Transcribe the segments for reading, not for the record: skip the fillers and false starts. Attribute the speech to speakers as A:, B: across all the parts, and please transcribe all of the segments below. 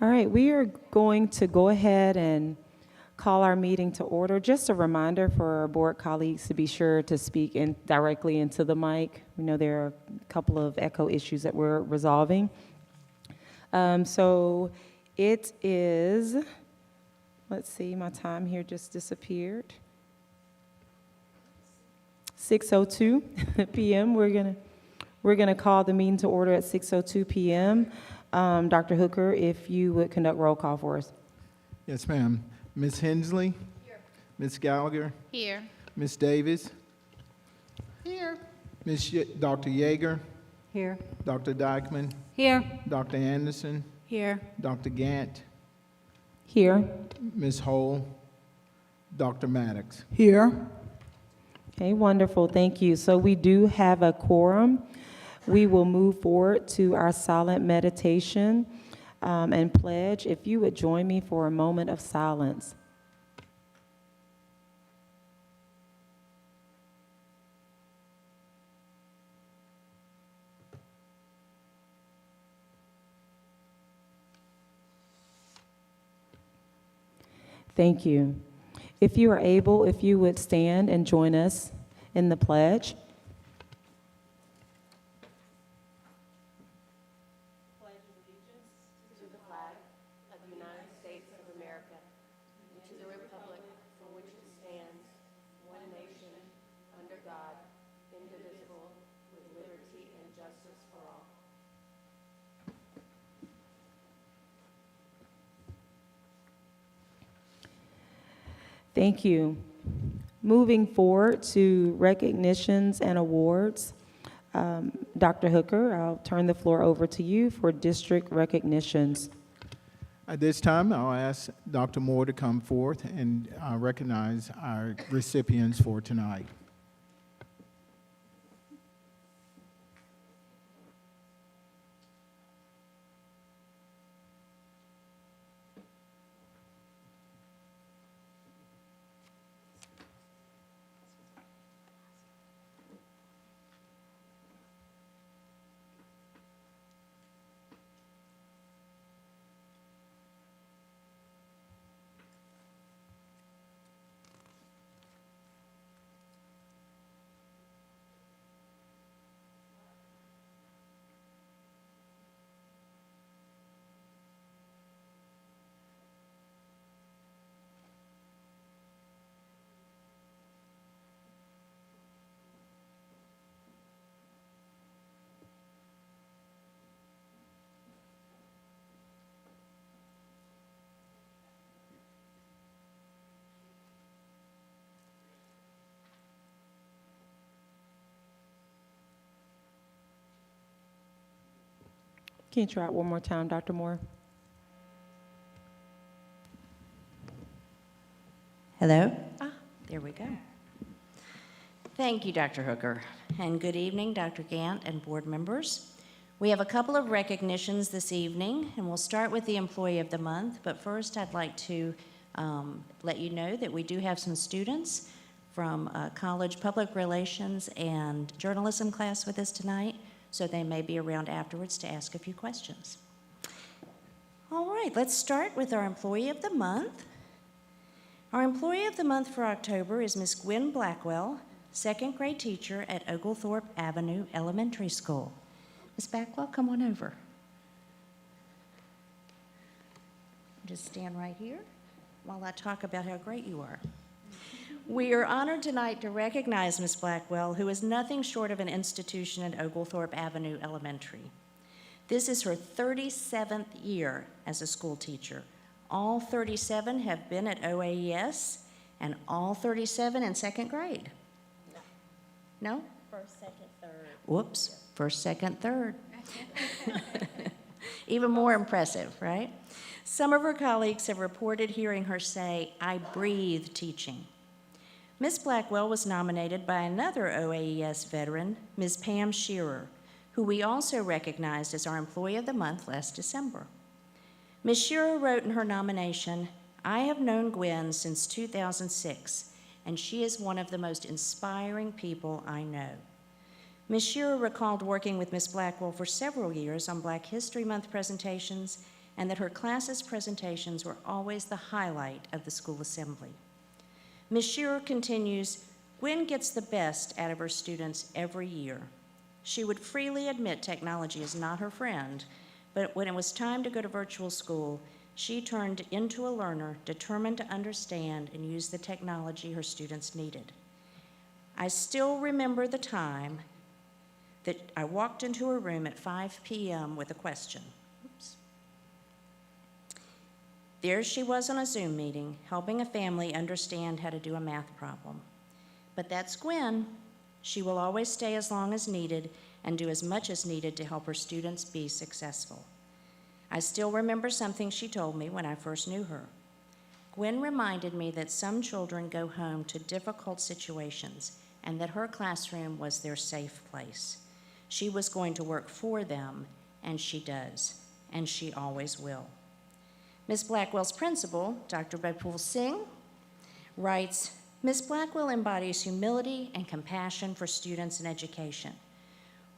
A: All right, we are going to go ahead and call our meeting to order. Just a reminder for our board colleagues to be sure to speak directly into the mic. We know there are a couple of echo issues that we're resolving. So it is, let's see, my time here just disappeared. 6:02 p.m. We're gonna call the meeting to order at 6:02 p.m. Dr. Hooker, if you would conduct roll call for us.
B: Yes, ma'am. Ms. Hensley?
C: Here.
B: Ms. Gallagher?
C: Here.
B: Ms. Davis?
C: Here.
B: Dr. Yeager?
C: Here.
B: Dr. Dykeman?
C: Here.
B: Dr. Anderson?
C: Here.
B: Dr. Gant?
A: Here.
B: Ms. Hole? Dr. Maddox?
C: Here.
A: Okay, wonderful, thank you. So we do have a quorum. We will move forward to our silent meditation and pledge. If you would join me for a moment of silence. Thank you. If you are able, if you would stand and join us in the pledge.
D: Pledge allegiance to the flag of the United States of America and to the republic for which it stands, one nation, under God, indivisible, with liberty and justice for all.
A: Thank you. Moving forward to recognitions and awards. Dr. Hooker, I'll turn the floor over to you for district recognitions.
B: At this time, I'll ask Dr. Moore to come forth and recognize our recipients for tonight.
A: Can you try it one more time, Dr. Moore?
E: Hello? There we go. Thank you, Dr. Hooker, and good evening, Dr. Gant and board members. We have a couple of recognitions this evening, and we'll start with the Employee of the Month, but first I'd like to let you know that we do have some students from college public relations and journalism class with us tonight, so they may be around afterwards to ask a few questions. All right, let's start with our Employee of the Month. Our Employee of the Month for October is Miss Gwen Blackwell, second grade teacher at Oglethorpe Avenue Elementary School. Miss Blackwell, come on over. Just stand right here while I talk about how great you are. We are honored tonight to recognize Miss Blackwell, who is nothing short of an institution at Oglethorpe Avenue Elementary. This is her 37th year as a school teacher. All 37 have been at OAES, and all 37 in second grade. No?
D: First, second, third.
E: Whoops, first, second, third. Even more impressive, right? Some of her colleagues have reported hearing her say, "I breathe teaching." Ms. Blackwell was nominated by another OAES veteran, Ms. Pam Shearer, who we also recognized as our Employee of the Month last December. Ms. Shearer wrote in her nomination, "I have known Gwen since 2006, and she is one of the most inspiring people I know." Ms. Shearer recalled working with Ms. Blackwell for several years on Black History Month presentations and that her class's presentations were always the highlight of the school assembly. Ms. Shearer continues, Gwen gets the best out of her students every year. She would freely admit technology is not her friend, but when it was time to go to virtual school, she turned into a learner determined to understand and use the technology her students needed. I still remember the time that I walked into her room at 5 p.m. with a question. Oops. There she was on a Zoom meeting, helping a family understand how to do a math problem. But that's Gwen. She will always stay as long as needed and do as much as needed to help her students be successful. I still remember something she told me when I first knew her. Gwen reminded me that some children go home to difficult situations and that her classroom was their safe place. She was going to work for them, and she does, and she always will. Ms. Blackwell's principal, Dr. Bipul Singh, writes, Ms. Blackwell embodies humility and compassion for students and education.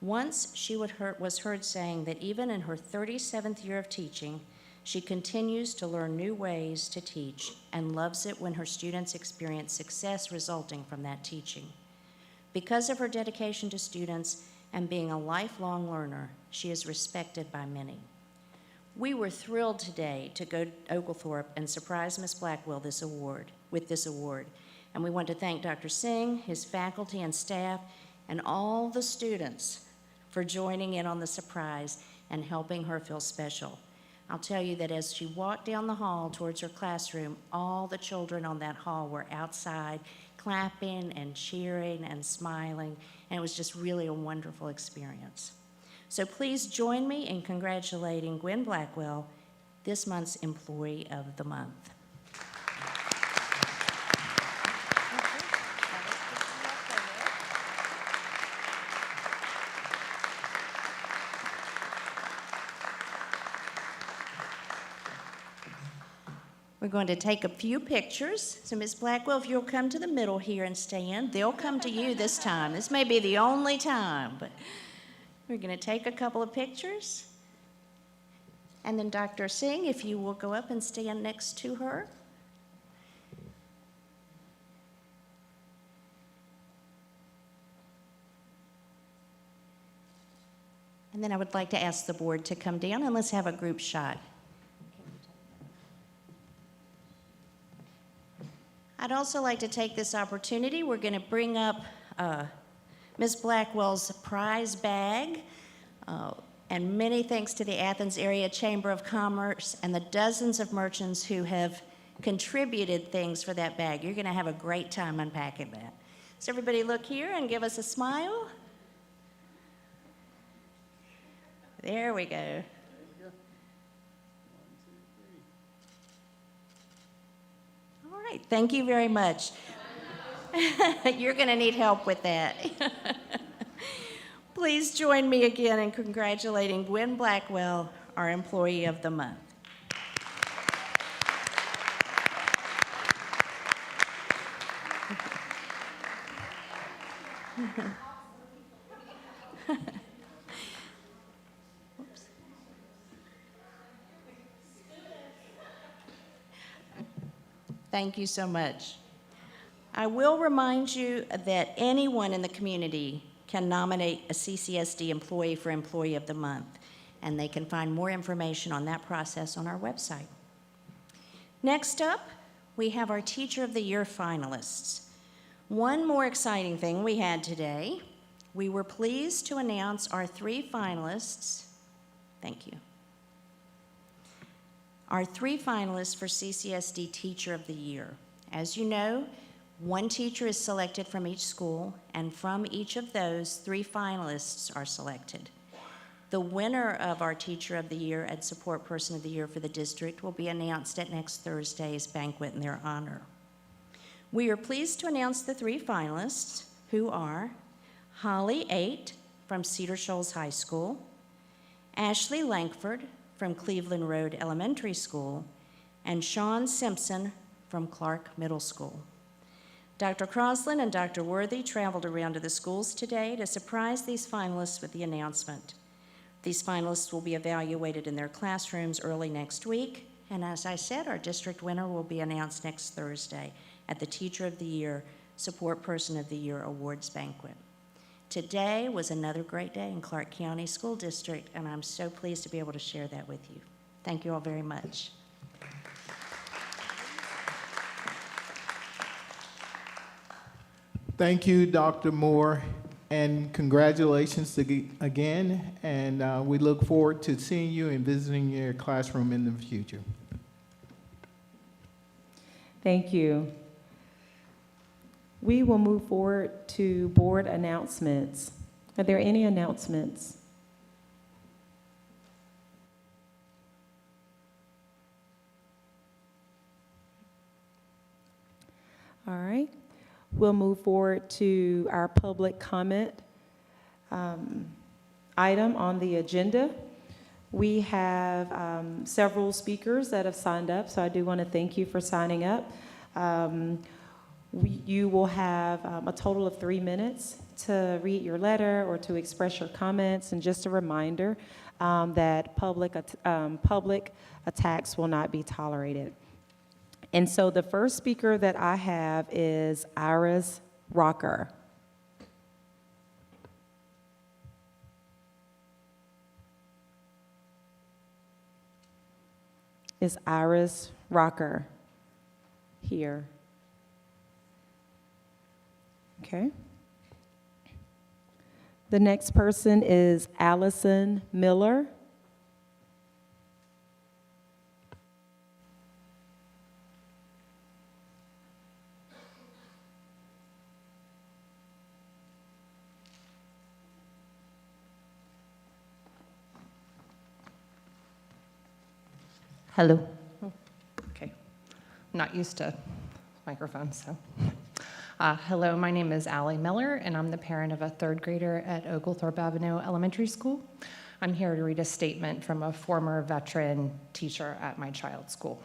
E: Once she was heard saying that even in her 37th year of teaching, she continues to learn new ways to teach and loves it when her students experience success resulting from that teaching. Because of her dedication to students and being a lifelong learner, she is respected by many. We were thrilled today to go to Oglethorpe and surprise Ms. Blackwell with this award. And we want to thank Dr. Singh, his faculty and staff, and all the students for joining in on the surprise and helping her feel special. I'll tell you that as she walked down the hall towards her classroom, all the children on that hall were outside clapping and cheering and smiling, and it was just really a wonderful experience. So please join me in congratulating Gwen Blackwell, this month's Employee of the Month. We're going to take a few pictures. So Ms. Blackwell, if you'll come to the middle here and stand, they'll come to you this time. This may be the only time, but we're going to take a couple of pictures. And then Dr. Singh, if you will go up and stand next to her. And then I would like to ask the board to come down and let's have a group shot. I'd also like to take this opportunity. We're going to bring up Ms. Blackwell's prize bag, and many thanks to the Athens Area Chamber of Commerce and the dozens of merchants who have contributed things for that bag. You're going to have a great time unpacking that. So everybody look here and give us a smile. There we go. All right, thank you very much. You're going to need help with that. Please join me again in congratulating Gwen Blackwell, our Employee of the Month. Thank you so much. I will remind you that anyone in the community can nominate a CCSD employee for Employee of the Month, and they can find more information on that process on our website. Next up, we have our Teacher of the Year finalists. One more exciting thing we had today, we were pleased to announce our 3 finalists. Thank you. Our 3 finalists for CCSD Teacher of the Year. As you know, 1 teacher is selected from each school, and from each of those, 3 finalists are selected. The winner of our Teacher of the Year and Support Person of the Year for the district will be announced at next Thursday's banquet in their honor. We are pleased to announce the 3 finalists, who are Holly Eight from Cedar Shoals High School, Ashley Langford from Cleveland Road Elementary School, and Sean Simpson from Clark Middle School. Dr. Crosland and Dr. Worthy traveled around to the schools today to surprise these finalists with the announcement. These finalists will be evaluated in their classrooms early next week, and as I said, our district winner will be announced next Thursday at the Teacher of the Year, Support Person of the Year Awards Banquet. Today was another great day in Clark County School District, and I'm so pleased to be able to share that with you. Thank you all very much.
B: Thank you, Dr. Moore, and congratulations again, and we look forward to seeing you and visiting your classroom in the future.
A: Thank you. We will move forward to board announcements. Are there any announcements? All right. We'll move forward to our public comment item on the agenda. We have several speakers that have signed up, so I do want to thank you for signing up. You will have a total of 3 minutes to read your letter or to express your comments, and just a reminder that public attacks will not be tolerated. And so the first speaker that I have is Iris Rocker. Is Iris Rocker here? Okay. The next person is Allison Miller.
F: Hello. Okay. I'm not used to microphones, so. Hello, my name is Allie Miller, and I'm the parent of a third grader at Oglethorpe Avenue Elementary School. I'm here to read a statement from a former veteran teacher at my child's school.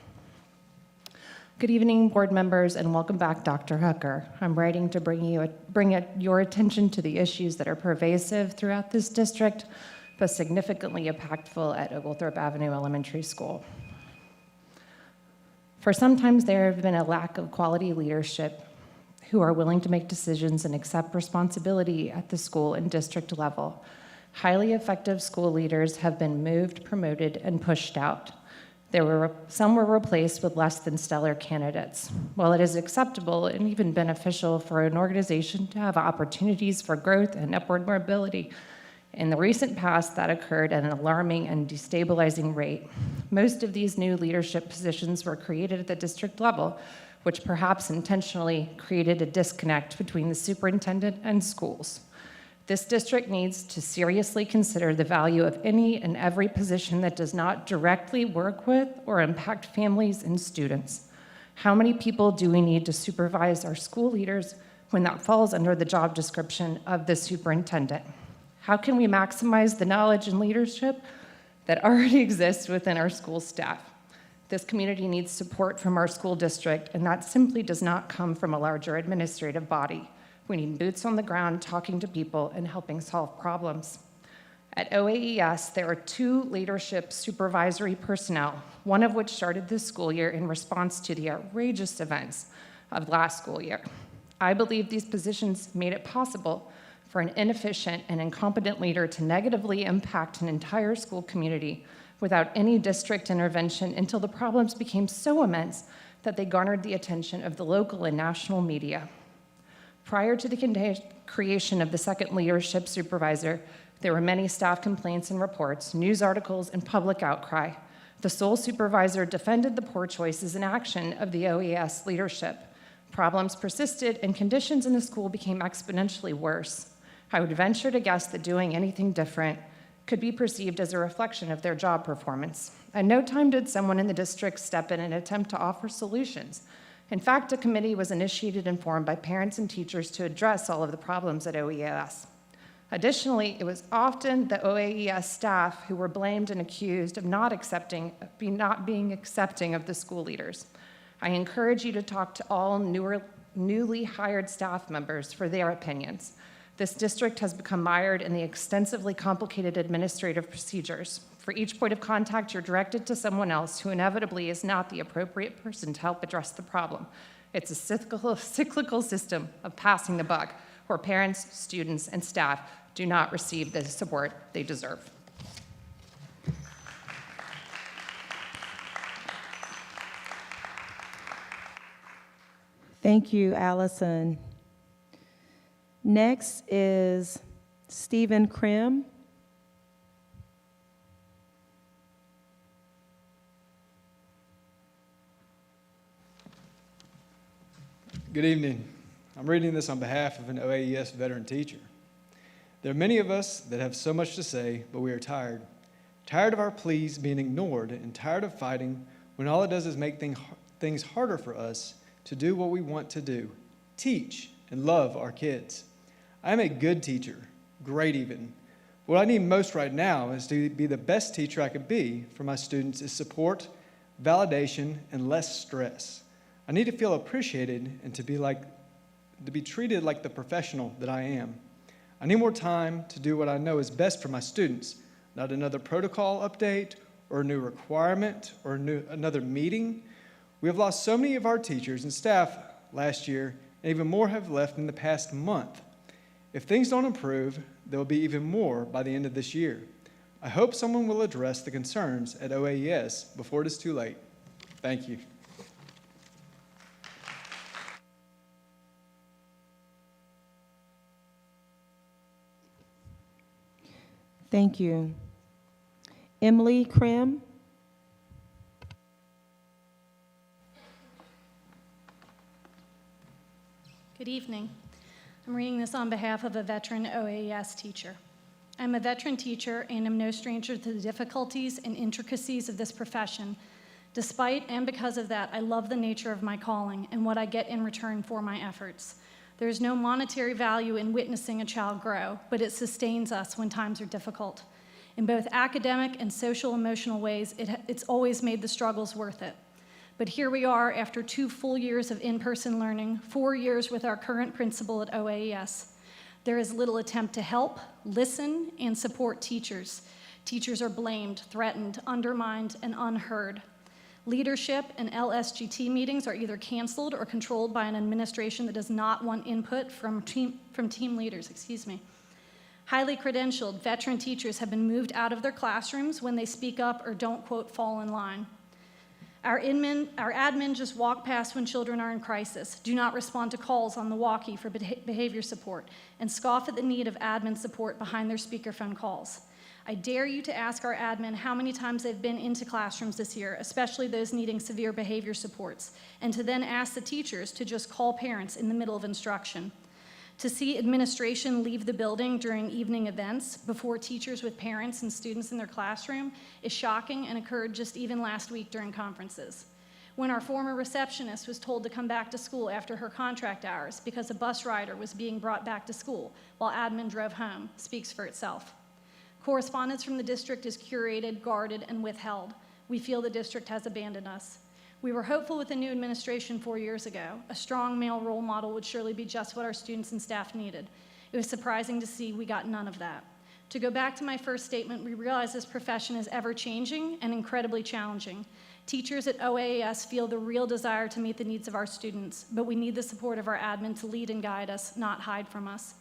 F: Good evening, board members, and welcome back, Dr. Hooker. I'm writing to bring your attention to the issues that are pervasive throughout this district, but significantly impactful at Oglethorpe Avenue Elementary School. For sometimes there have been a lack of quality leadership who are willing to make decisions and accept responsibility at the school and district level. Highly effective school leaders have been moved, promoted, and pushed out. Some were replaced with less than stellar candidates. While it is acceptable and even beneficial for an organization to have opportunities for growth and upward mobility, in the recent past, that occurred at an alarming and destabilizing rate. Most of these new leadership positions were created at the district level, which perhaps intentionally created a disconnect between the superintendent and schools. This district needs to seriously consider the value of any and every position that does not directly work with or impact families and students. How many people do we need to supervise our school leaders when that falls under the job description of the superintendent? How can we maximize the knowledge and leadership that already exists within our school staff? This community needs support from our school district, and that simply does not come from a larger administrative body. We need boots on the ground talking to people and helping solve problems. At OAES, there are 2 leadership supervisory personnel, one of which started this school year in response to the outrageous events of last school year. I believe these positions made it possible for an inefficient and incompetent leader to negatively impact an entire school community without any district intervention until the problems became so immense that they garnered the attention of the local and national media. Prior to the creation of the second leadership supervisor, there were many staff complaints and reports, news articles, and public outcry. The sole supervisor defended the poor choices and action of the OES leadership. Problems persisted, and conditions in the school became exponentially worse. I would venture to guess that doing anything different could be perceived as a reflection of their job performance. At no time did someone in the district step in and attempt to offer solutions. In fact, a committee was initiated and formed by parents and teachers to address all of the problems at OES. Additionally, it was often the OAES staff who were blamed and accused of not being accepting of the school leaders. I encourage you to talk to all newly hired staff members for their opinions. This district has become mired in the extensively complicated administrative procedures. For each point of contact, you're directed to someone else who inevitably is not the appropriate person to help address the problem. It's a cyclical system of passing the buck, where parents, students, and staff do not receive the support they deserve.
A: Thank you, Allison. Next is Stephen Krim.
G: Good evening. I'm reading this on behalf of an OAES veteran teacher. There are many of us that have so much to say, but we are tired. Tired of our pleas being ignored and tired of fighting when all it does is make things harder for us to do what we want to do, teach and love our kids. I'm a good teacher, great even. What I need most right now is to be the best teacher I could be for my students is support, validation, and less stress. I need to feel appreciated and to be treated like the professional that I am. I need more time to do what I know is best for my students, not another protocol update or a new requirement or another meeting. We have lost so many of our teachers and staff last year, and even more have left in the past month. If things don't improve, there will be even more by the end of this year. I hope someone will address the concerns at OAES before it is too late. Thank you.
A: Thank you. Emily Krim.
H: Good evening. I'm reading this on behalf of a veteran OAES teacher. I'm a veteran teacher and am no stranger to the difficulties and intricacies of this profession. Despite and because of that, I love the nature of my calling and what I get in return for my efforts. There is no monetary value in witnessing a child grow, but it sustains us when times are difficult. In both academic and social emotional ways, it's always made the struggles worth it. But here we are after 2 full years of in-person learning, 4 years with our current principal at OAES. There is little attempt to help, listen, and support teachers. Teachers are blamed, threatened, undermined, and unheard. Leadership and LSGT meetings are either canceled or controlled by an administration that does not want input from team leaders. Highly credentialed veteran teachers have been moved out of their classrooms when they speak up or don't, quote, fall in line. Our admin just walk past when children are in crisis, do not respond to calls on the walkie for behavior support, and scoff at the need of admin support behind their speakerphone calls. I dare you to ask our admin how many times they've been into classrooms this year, especially those needing severe behavior supports, and to then ask the teachers to just call parents in the middle of instruction. To see administration leave the building during evening events before teachers with parents and students in their classroom is shocking and occurred just even last week during conferences. When our former receptionist was told to come back to school after her contract hours because a bus rider was being brought back to school while admin drove home speaks for itself. Correspondence from the district is curated, guarded, and withheld. We feel the district has abandoned us. We were hopeful with the new administration 4 years ago. A strong male role model would surely be just what our students and staff needed. It was surprising to see we got none of that. To go back to my first statement, we realize this profession is ever-changing and incredibly challenging. Teachers at OAES feel the real desire to meet the needs of our students, but we need the support of our admin to lead and guide us, not hide from us.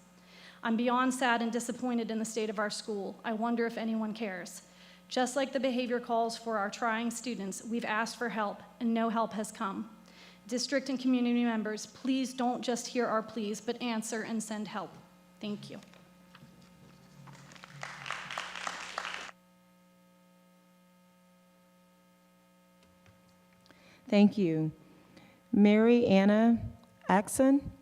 H: I'm beyond sad and disappointed in the state of our school. I wonder if anyone cares. Just like the behavior calls for our trying students, we've asked for help, and no help has come. District and community members, please don't just hear our pleas, but answer and send help. Thank you.
A: Thank you. Mary Anna Axon.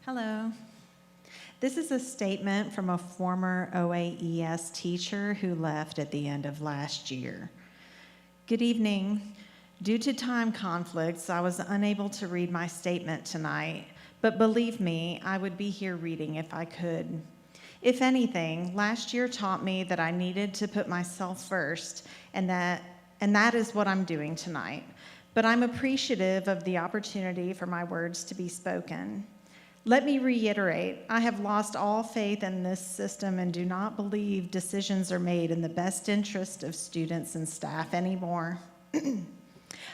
C: Hello. This is a statement from a former OAES teacher who left at the end of last year. Good evening. Due to time conflicts, I was unable to read my statement tonight, but believe me, I would be here reading if I could. If anything, last year taught me that I needed to put myself first and and that is what I'm doing tonight. But I'm appreciative of the opportunity for my words to be spoken. Let me reiterate, I have lost all faith in this system and do not believe decisions are made in the best interest of students and staff anymore.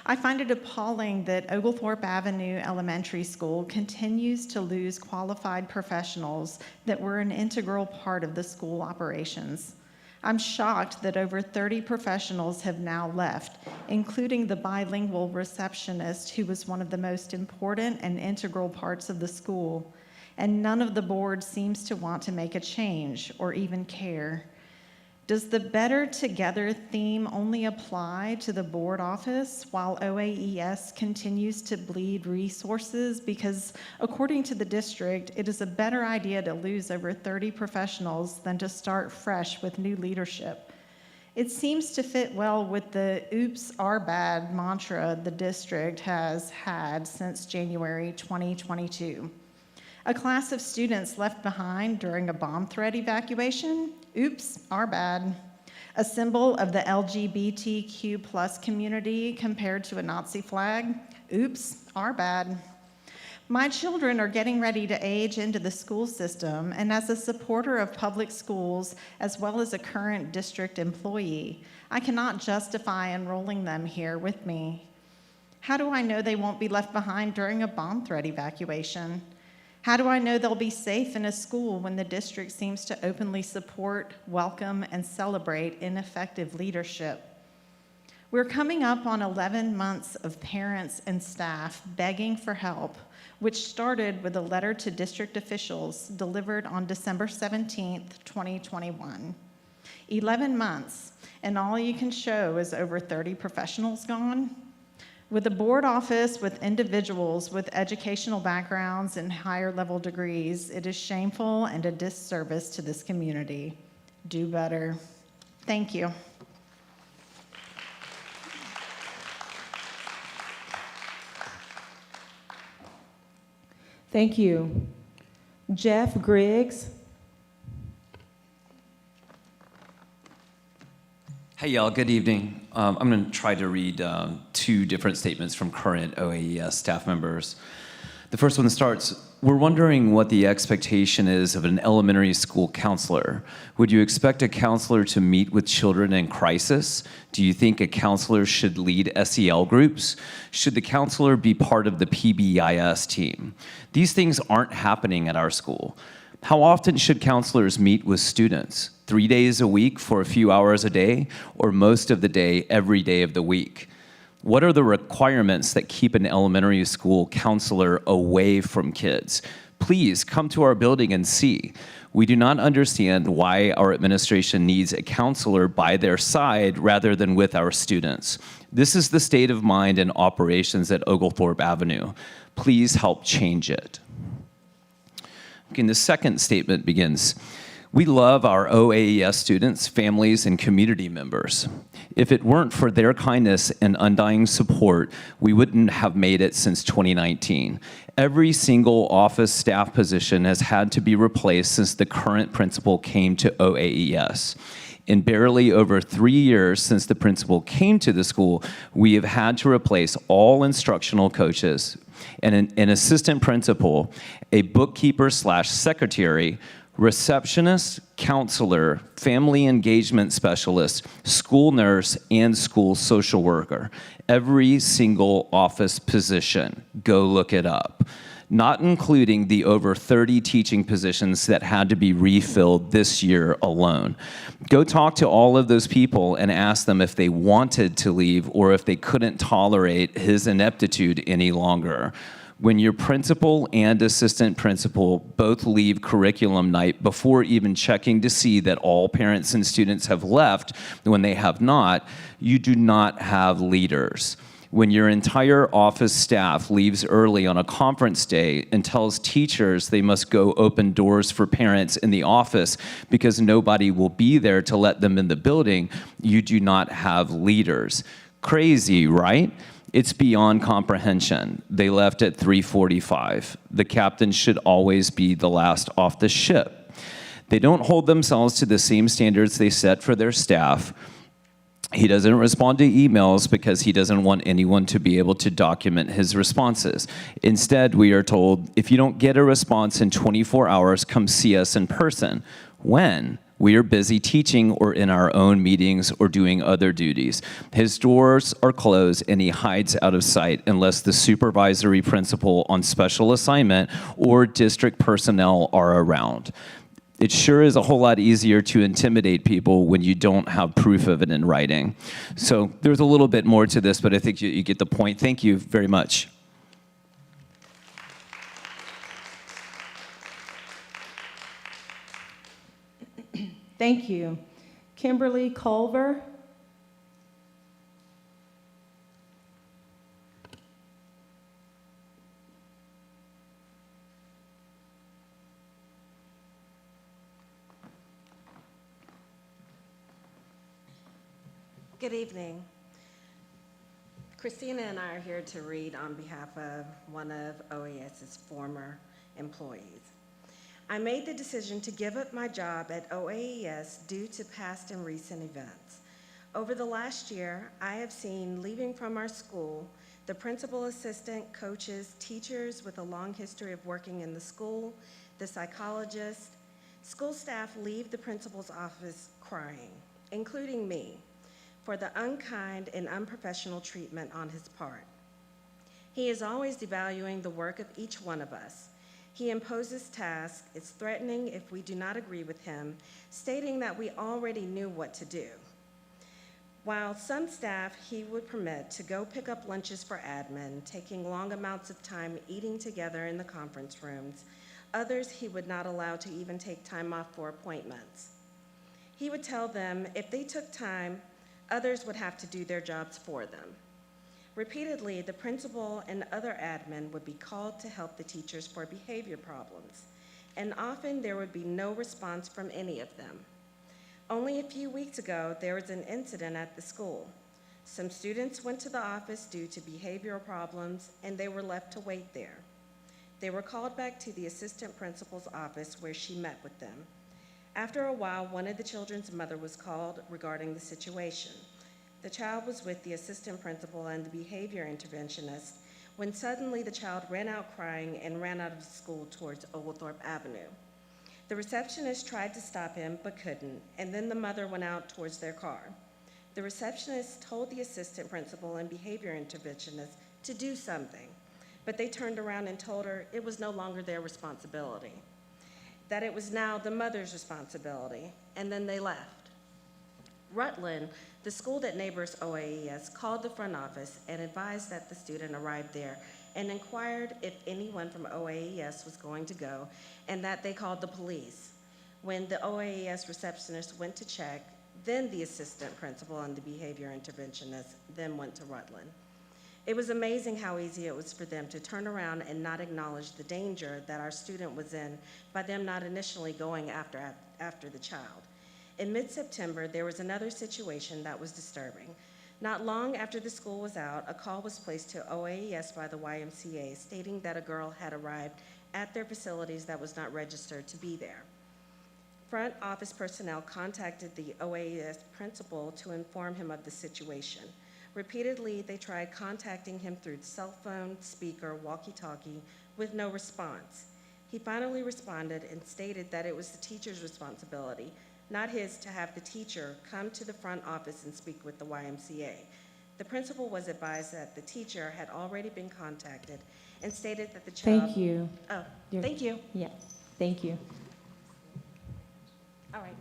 C: I find it appalling that Oglethorpe Avenue Elementary School continues to lose qualified professionals that were an integral part of the school operations. I'm shocked that over 30 professionals have now left, including the bilingual receptionist who was one of the most important and integral parts of the school, and none of the board seems to want to make a change or even care. Does the Better Together theme only apply to the board office while OAES continues to bleed resources? Because according to the district, it is a better idea to lose over 30 professionals than to start fresh with new leadership. It seems to fit well with the oops, our bad mantra the district has had since January 2022. A class of students left behind during a bomb threat evacuation? Oops, our bad. A symbol of the LGBTQ+ community compared to a Nazi flag? Oops, our bad. My children are getting ready to age into the school system, and as a supporter of public schools, as well as a current district employee, I cannot justify enrolling them here with me. How do I know they won't be left behind during a bomb threat evacuation? How do I know they'll be safe in a school when the district seems to openly support, welcome, and celebrate ineffective leadership? We're coming up on 11 months of parents and staff begging for help, which started with a letter to district officials delivered on December 17th, 2021. 11 months, and all you can show is over 30 professionals gone? With a board office with individuals with educational backgrounds and higher level degrees, it is shameful and a disservice to this community. Do better. Thank you.
A: Thank you. Jeff Griggs.
I: Hey, y'all. Good evening. I'm going to try to read two different statements from current OAES staff members. The first one starts, we're wondering what the expectation is of an elementary school counselor. Would you expect a counselor to meet with children in crisis? Do you think a counselor should lead SEL groups? Should the counselor be part of the PBIS team? These things aren't happening at our school. How often should counselors meet with students? 3 days a week for a few hours a day, or most of the day, every day of the week? What are the requirements that keep an elementary school counselor away from kids? Please come to our building and see. We do not understand why our administration needs a counselor by their side rather than with our students. This is the state of mind and operations at Oglethorpe Avenue. Please help change it. Okay, the second statement begins, we love our OAES students, families, and community members. If it weren't for their kindness and undying support, we wouldn't have made it since 2019. Every single office staff position has had to be replaced since the current principal came to OAES. In barely over 3 years since the principal came to the school, we have had to replace all instructional coaches, and an assistant principal, a bookkeeper/secretary, receptionist, counselor, family engagement specialist, school nurse, and school social worker. Every single office position. Go look it up. Not including the over 30 teaching positions that had to be refilled this year alone. Go talk to all of those people and ask them if they wanted to leave or if they couldn't tolerate his ineptitude any longer. When your principal and assistant principal both leave curriculum night before even checking to see that all parents and students have left when they have not, you do not have leaders. When your entire office staff leaves early on a conference day and tells teachers they must go open doors for parents in the office because nobody will be there to let them in the building, you do not have leaders. Crazy, right? It's beyond comprehension. They left at 3:45. The captain should always be the last off the ship. They don't hold themselves to the same standards they set for their staff. He doesn't respond to emails because he doesn't want anyone to be able to document his responses. Instead, we are told, if you don't get a response in 24 hours, come see us in person. When? We are busy teaching or in our own meetings or doing other duties. His doors are closed and he hides out of sight unless the supervisory principal on special assignment or district personnel are around. It sure is a whole lot easier to intimidate people when you don't have proof of it in writing. So there's a little bit more to this, but I think you get the point. Thank you very much.
A: Thank you. Kimberly Culver.
J: Good evening. Christina and I are here to read on behalf of one of OAS's former employees. I made the decision to give up my job at OAES due to past and recent events. Over the last year, I have seen, leaving from our school, the principal assistant, coaches, teachers with a long history of working in the school, the psychologist, school staff leave the principal's office crying, including me, for the unkind and unprofessional treatment on his part. He is always devaluing the work of each one of us. He imposes tasks, is threatening if we do not agree with him, stating that we already knew what to do. While some staff he would permit to go pick up lunches for admin, taking long amounts of time eating together in the conference rooms, others he would not allow to even take time off for appointments. He would tell them if they took time, others would have to do their jobs for them. Repeatedly, the principal and other admin would be called to help the teachers for behavior problems, and often there would be no response from any of them. Only a few weeks ago, there was an incident at the school. Some students went to the office due to behavioral problems, and they were left to wait there. They were called back to the assistant principal's office where she met with them. After a while, one of the children's mother was called regarding the situation. The child was with the assistant principal and the behavior interventionist when suddenly the child ran out crying and ran out of the school towards Oglethorpe Avenue. The receptionist tried to stop him but couldn't, and then the mother went out towards their car. The receptionist told the assistant principal and behavior interventionist to do something, but they turned around and told her it was no longer their responsibility, that it was now the mother's responsibility, and then they left. Rutland, the school that neighbors OAES, called the front office and advised that the student arrived there and inquired if anyone from OAES was going to go, and that they called the police. When the OAES receptionist went to check, then the assistant principal and the behavior interventionist then went to Rutland. It was amazing how easy it was for them to turn around and not acknowledge the danger that our student was in by them not initially going after the child. In mid-September, there was another situation that was disturbing. Not long after the school was out, a call was placed to OAES by the YMCA stating that a girl had arrived at their facilities that was not registered to be there. Front office personnel contacted the OAES principal to inform him of the situation. Repeatedly, they tried contacting him through cell phone, speaker, walkie-talkie, with no response. He finally responded and stated that it was the teacher's responsibility, not his, to have the teacher come to the front office and speak with the YMCA. The principal was advised that the teacher had already been contacted and stated that the child—
A: Thank you.
J: Oh, thank you.
A: Yeah, thank you.
J: All right.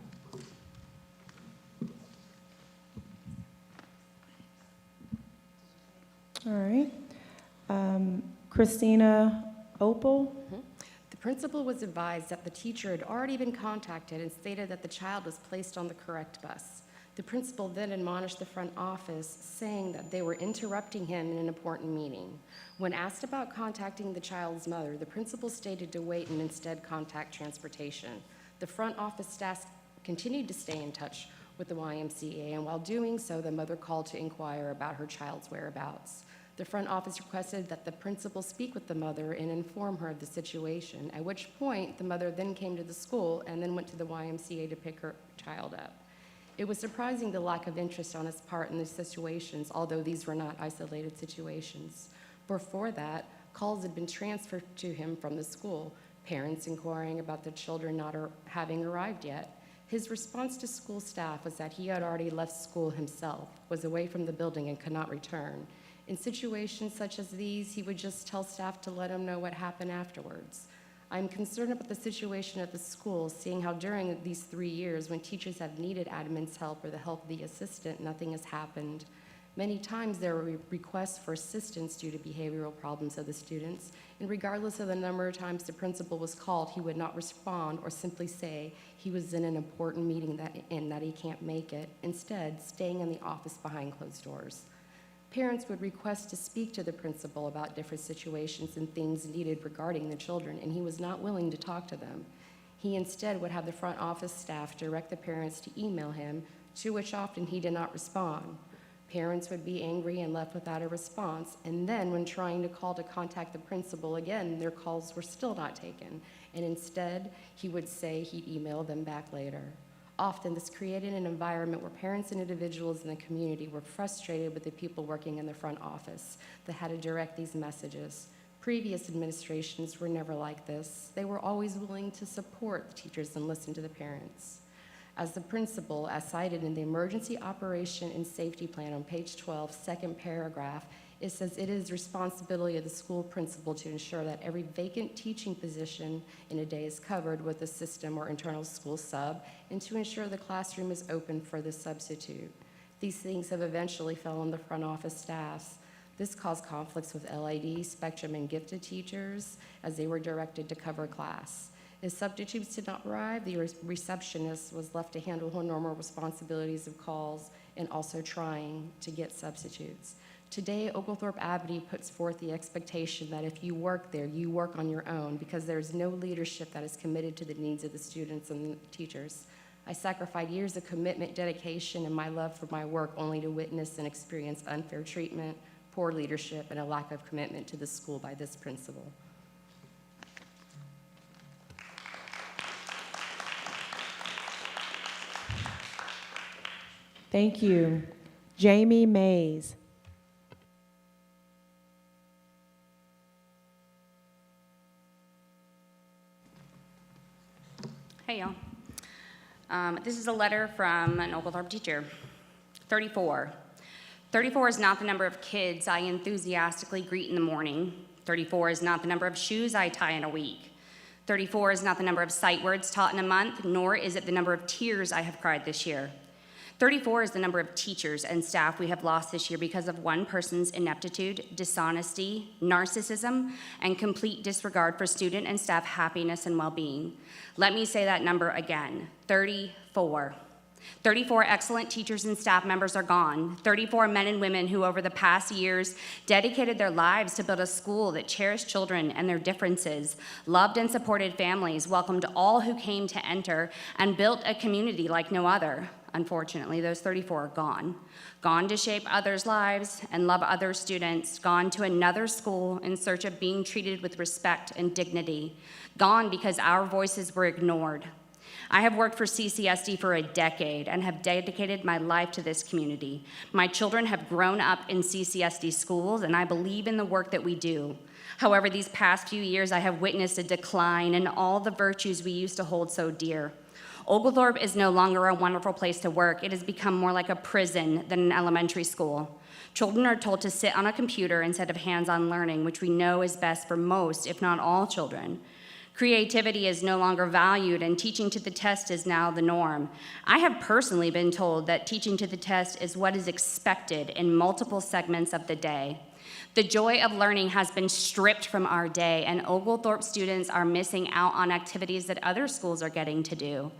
A: All right. Christina Opal.
K: The principal was advised that the teacher had already been contacted and stated that the child was placed on the correct bus. The principal then admonished the front office, saying that they were interrupting him in an important meeting. When asked about contacting the child's mother, the principal stated to wait and instead contact transportation. The front office staff continued to stay in touch with the YMCA, and while doing so, the mother called to inquire about her child's whereabouts. The front office requested that the principal speak with the mother and inform her of the situation, at which point the mother then came to the school and then went to the YMCA to pick her child up. It was surprising the lack of interest on his part in these situations, although these were not isolated situations. Before that, calls had been transferred to him from the school, parents inquiring about their children not having arrived yet. His response to school staff was that he had already left school himself, was away from the building, and could not return. In situations such as these, he would just tell staff to let him know what happened afterwards. I'm concerned about the situation at the school, seeing how during these 3 years, when teachers have needed admin's help or the help of the assistant, nothing has happened. Many times there were requests for assistance due to behavioral problems of the students, and regardless of the number of times the principal was called, he would not respond or simply say he was in an important meeting and that he can't make it, instead staying in the office behind closed doors. Parents would request to speak to the principal about different situations and things needed regarding the children, and he was not willing to talk to them. He instead would have the front office staff direct the parents to email him, to which often he did not respond. Parents would be angry and left without a response, and then when trying to call to contact the principal again, their calls were still not taken, and instead he would say he'd email them back later. Often this created an environment where parents and individuals in the community were frustrated with the people working in the front office that had to direct these messages. Previous administrations were never like this. They were always willing to support the teachers and listen to the parents. As the principal, as cited in the Emergency Operation and Safety Plan on page 12, second paragraph, it says it is the responsibility of the school principal to ensure that every vacant teaching position in a day is covered with a system or internal school sub, and to ensure the classroom is open for the substitute. These things have eventually fell on the front office staffs. This caused conflicts with LID, Spectrum, and gifted teachers as they were directed to cover class. If substitutes did not arrive, the receptionist was left to handle her normal responsibilities of calls and also trying to get substitutes. Today, Oglethorpe Abbey puts forth the expectation that if you work there, you work on your own because there's no leadership that is committed to the needs of the students and the teachers. I sacrificed years of commitment, dedication, and my love for my work only to witness and experience unfair treatment, poor leadership, and a lack of commitment to the school by this principal.
A: Thank you. Jamie Mays.
L: Hey, y'all. This is a letter from an Oglethorpe teacher. 34. 34 is not the number of kids I enthusiastically greet in the morning. 34 is not the number of shoes I tie in a week. 34 is not the number of sight words taught in a month, nor is it the number of tears I have cried this year. 34 is the number of teachers and staff we have lost this year because of one person's ineptitude, dishonesty, narcissism, and complete disregard for student and staff happiness and well-being. Let me say that number again, 34. 34 excellent teachers and staff members are gone. 34 men and women who over the past years dedicated their lives to build a school that cherished children and their differences, loved and supported families, welcomed all who came to enter, and built a community like no other. Unfortunately, those 34 are gone. Gone to shape others' lives and love other students. Gone to another school in search of being treated with respect and dignity. Gone because our voices were ignored. I have worked for CCSD for a decade and have dedicated my life to this community. My children have grown up in CCSD schools, and I believe in the work that we do. However, these past few years, I have witnessed a decline in all the virtues we used to hold so dear. Oglethorpe is no longer a wonderful place to work. It has become more like a prison than an elementary school. Children are told to sit on a computer instead of hands-on learning, which we know is best for most, if not all, children. Creativity is no longer valued, and teaching to the test is now the norm. I have personally been told that teaching to the test is what is expected in multiple segments of the day. The joy of learning has been stripped from our day, and Oglethorpe students are missing out on activities that other schools are getting to do.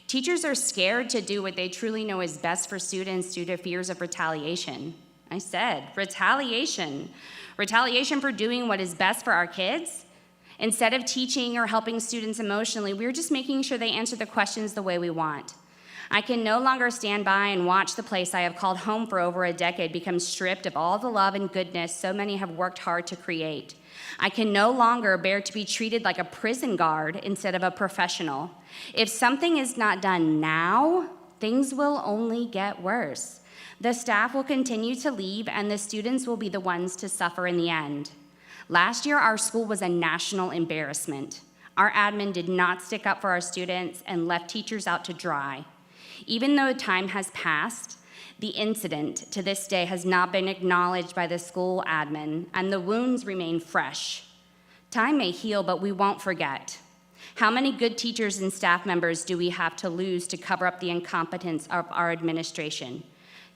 L: Teachers are scared to do what they truly know is best for students due to fears of retaliation. I said, retaliation. Retaliation for doing what is best for our kids? Instead of teaching or helping students emotionally, we're just making sure they answer the questions the way we want. I can no longer stand by and watch the place I have called home for over a decade become stripped of all the love and goodness so many have worked hard to create. I can no longer bear to be treated like a prison guard instead of a professional. If something is not done now, things will only get worse. The staff will continue to leave, and the students will be the ones to suffer in the end. Last year, our school was a national embarrassment. Our admin did not stick up for our students and left teachers out to dry. Even though time has passed, the incident to this day has not been acknowledged by the school admin, and the wounds remain fresh. Time may heal, but we won't forget. How many good teachers and staff members do we have to lose to cover up the incompetence of our administration?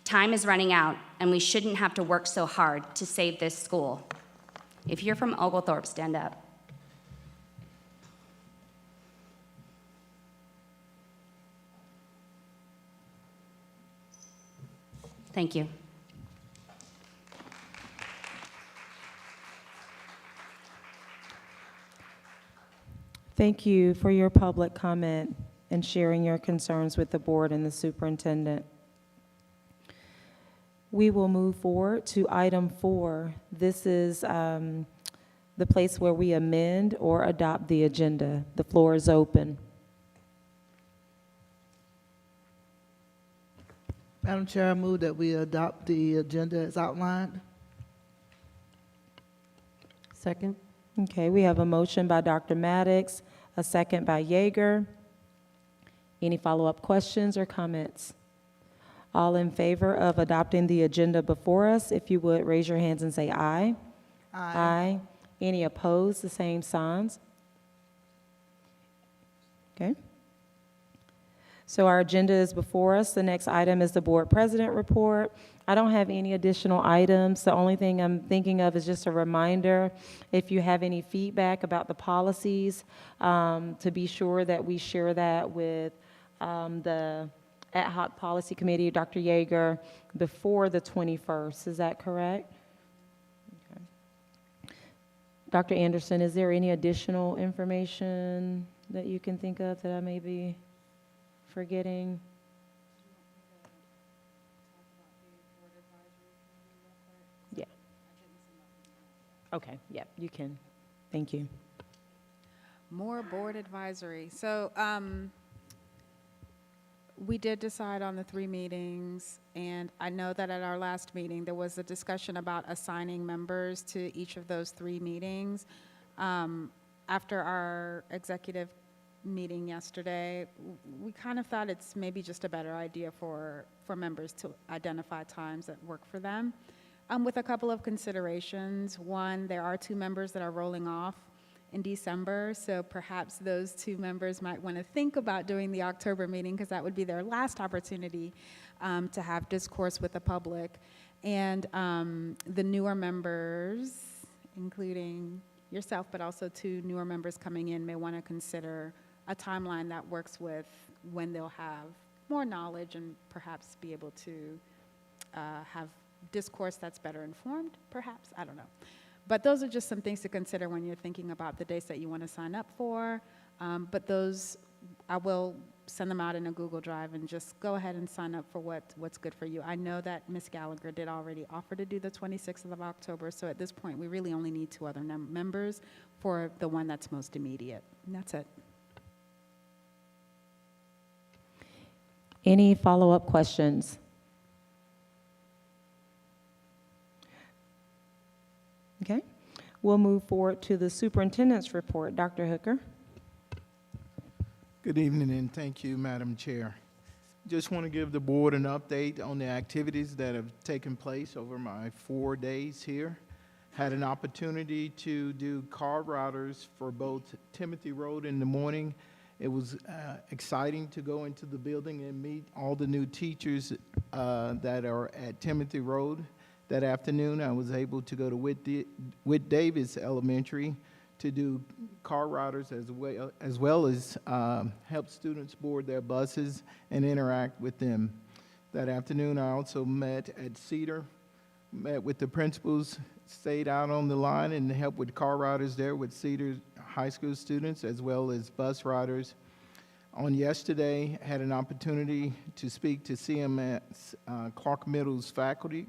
L: Time is running out, and we shouldn't have to work so hard to save this school. If you're from Oglethorpe, stand up. Thank you.
A: Thank you for your public comment and sharing your concerns with the board and the superintendent. We will move forward to item 4. This is the place where we amend or adopt the agenda. The floor is open.
M: Madam Chair, I move that we adopt the agenda as outlined.
D: Second.
A: Okay, we have a motion by Dr. Maddox, a second by Yeager. Any follow-up questions or comments? All in favor of adopting the agenda before us, if you would, raise your hands and say aye. Aye. Any opposed, the same signs? Okay. So our agenda is before us. The next item is the board president report. I don't have any additional items. The only thing I'm thinking of is just a reminder, if you have any feedback about the policies, to be sure that we share that with the ad hoc policy committee, Dr. Yeager, before the 21st. Is that correct? Okay. Dr. Anderson, is there any additional information that you can think of that I may be forgetting? Yeah. Okay, yeah, you can. Thank you.
N: More board advisory. So we did decide on the 3 meetings, and I know that at our last meeting, there was a discussion about assigning members to each of those 3 meetings. After our executive meeting yesterday, we kind of thought it's maybe just a better idea for members to identify times that work for them. With a couple of considerations. One, there are 2 members that are rolling off in December, so perhaps those 2 members might want to think about doing the October meeting, because that would be their last opportunity to have discourse with the public. And the newer members, including yourself, but also 2 newer members coming in, may want to consider a timeline that works with when they'll have more knowledge and perhaps be able to have discourse that's better informed, perhaps, I don't know. But those are just some things to consider when you're thinking about the dates that you want to sign up for. But those, I will send them out in a Google Drive, and just go ahead and sign up for what's good for you. I know that Ms. Gallagher did already offer to do the 26th of October, so at this point, we really only need 2 other members for the one that's most immediate. And that's it.
A: Any follow-up questions? Okay, we'll move forward to the superintendent's report. Dr. Hooker.
B: Good evening, and thank you, Madam Chair. Just want to give the board an update on the activities that have taken place over my 4 days here. Had an opportunity to do car routers for both Timothy Road in the morning. It was exciting to go into the building and meet all the new teachers that are at Timothy Road. That afternoon, I was able to go to Whit Davis Elementary to do car routers as well as help students board their buses and interact with them. That afternoon, I also met at Cedar, met with the principals, stayed out on the line and helped with car routers there with Cedar High School students as well as bus riders. On yesterday, had an opportunity to speak to CMS Clark Middle's faculty.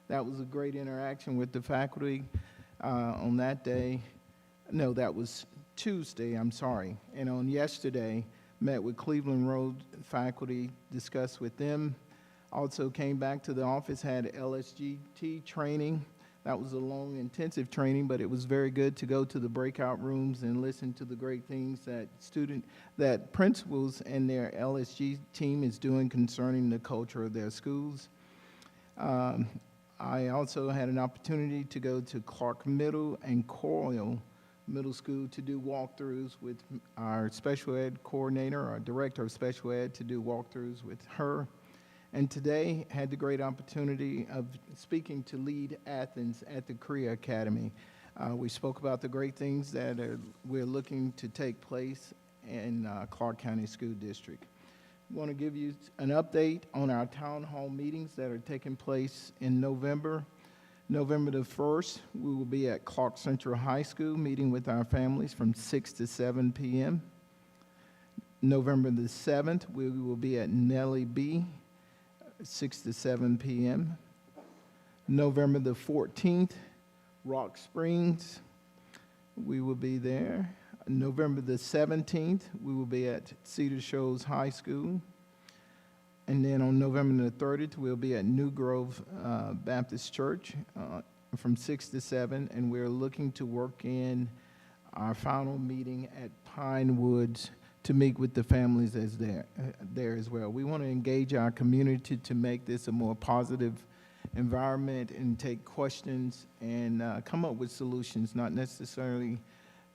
B: That was a great interaction with the faculty on that day. No, that was Tuesday, I'm sorry. And on yesterday, met with Cleveland Road faculty, discussed with them. Also came back to the office, had LSGT training. That was a long, intensive training, but it was very good to go to the breakout rooms and listen to the great things that principals and their LSG team is doing concerning the culture of their schools. I also had an opportunity to go to Clark Middle and Coyle Middle School to do walkthroughs with our special ed coordinator, our director of special ed, to do walkthroughs with her. And today, had the great opportunity of speaking to Lead Athens at the Korea Academy. We spoke about the great things that we're looking to take place in Clark County School District. I want to give you an update on our town hall meetings that are taking place in November. November the 1st, we will be at Clark Central High School meeting with our families from 6 to 7 p.m. November the 7th, we will be at Nellie B., 6 to 7 p.m. November the 14th, Rock Springs, we will be there. November the 17th, we will be at Cedar Shoals High School. And then on November the 30th, we'll be at New Grove Baptist Church from 6 to 7, and we're looking to work in our final meeting at Pine Woods to meet with the families as there as well. We want to engage our community to make this a more positive environment and take questions and come up with solutions, not necessarily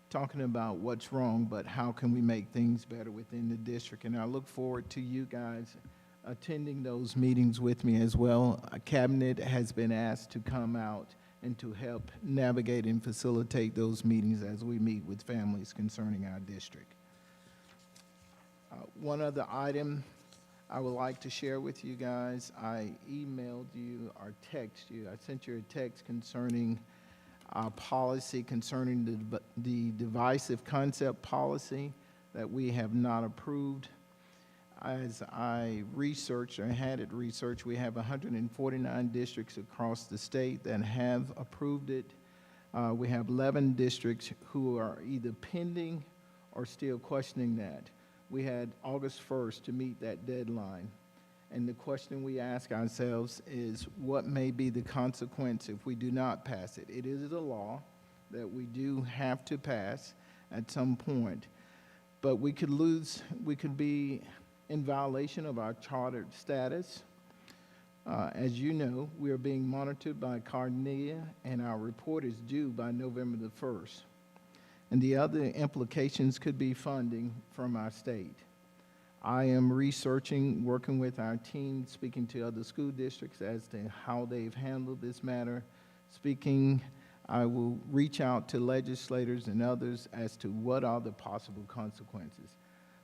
B: talking about what's wrong, but how can we make things better within the district. And I look forward to you guys attending those meetings with me as well. A cabinet has been asked to come out and to help navigate and facilitate those meetings as we meet with families concerning our district. One other item I would like to share with you guys, I emailed you or texted you. I sent you a text concerning our policy concerning the divisive concept policy that we have not approved. As I researched or had it researched, we have 149 districts across the state that have approved it. We have 11 districts who are either pending or still questioning that. We had August 1st to meet that deadline. And the question we ask ourselves is, what may be the consequence if we do not pass it? It is a law that we do have to pass at some point. But we could be in violation of our chartered status. As you know, we are being monitored by Carnegie, and our report is due by November the 1st. And the other implications could be funding from our state. I am researching, working with our team, speaking to other school districts as to how they've handled this matter. I will reach out to legislators and others as to what are the possible consequences.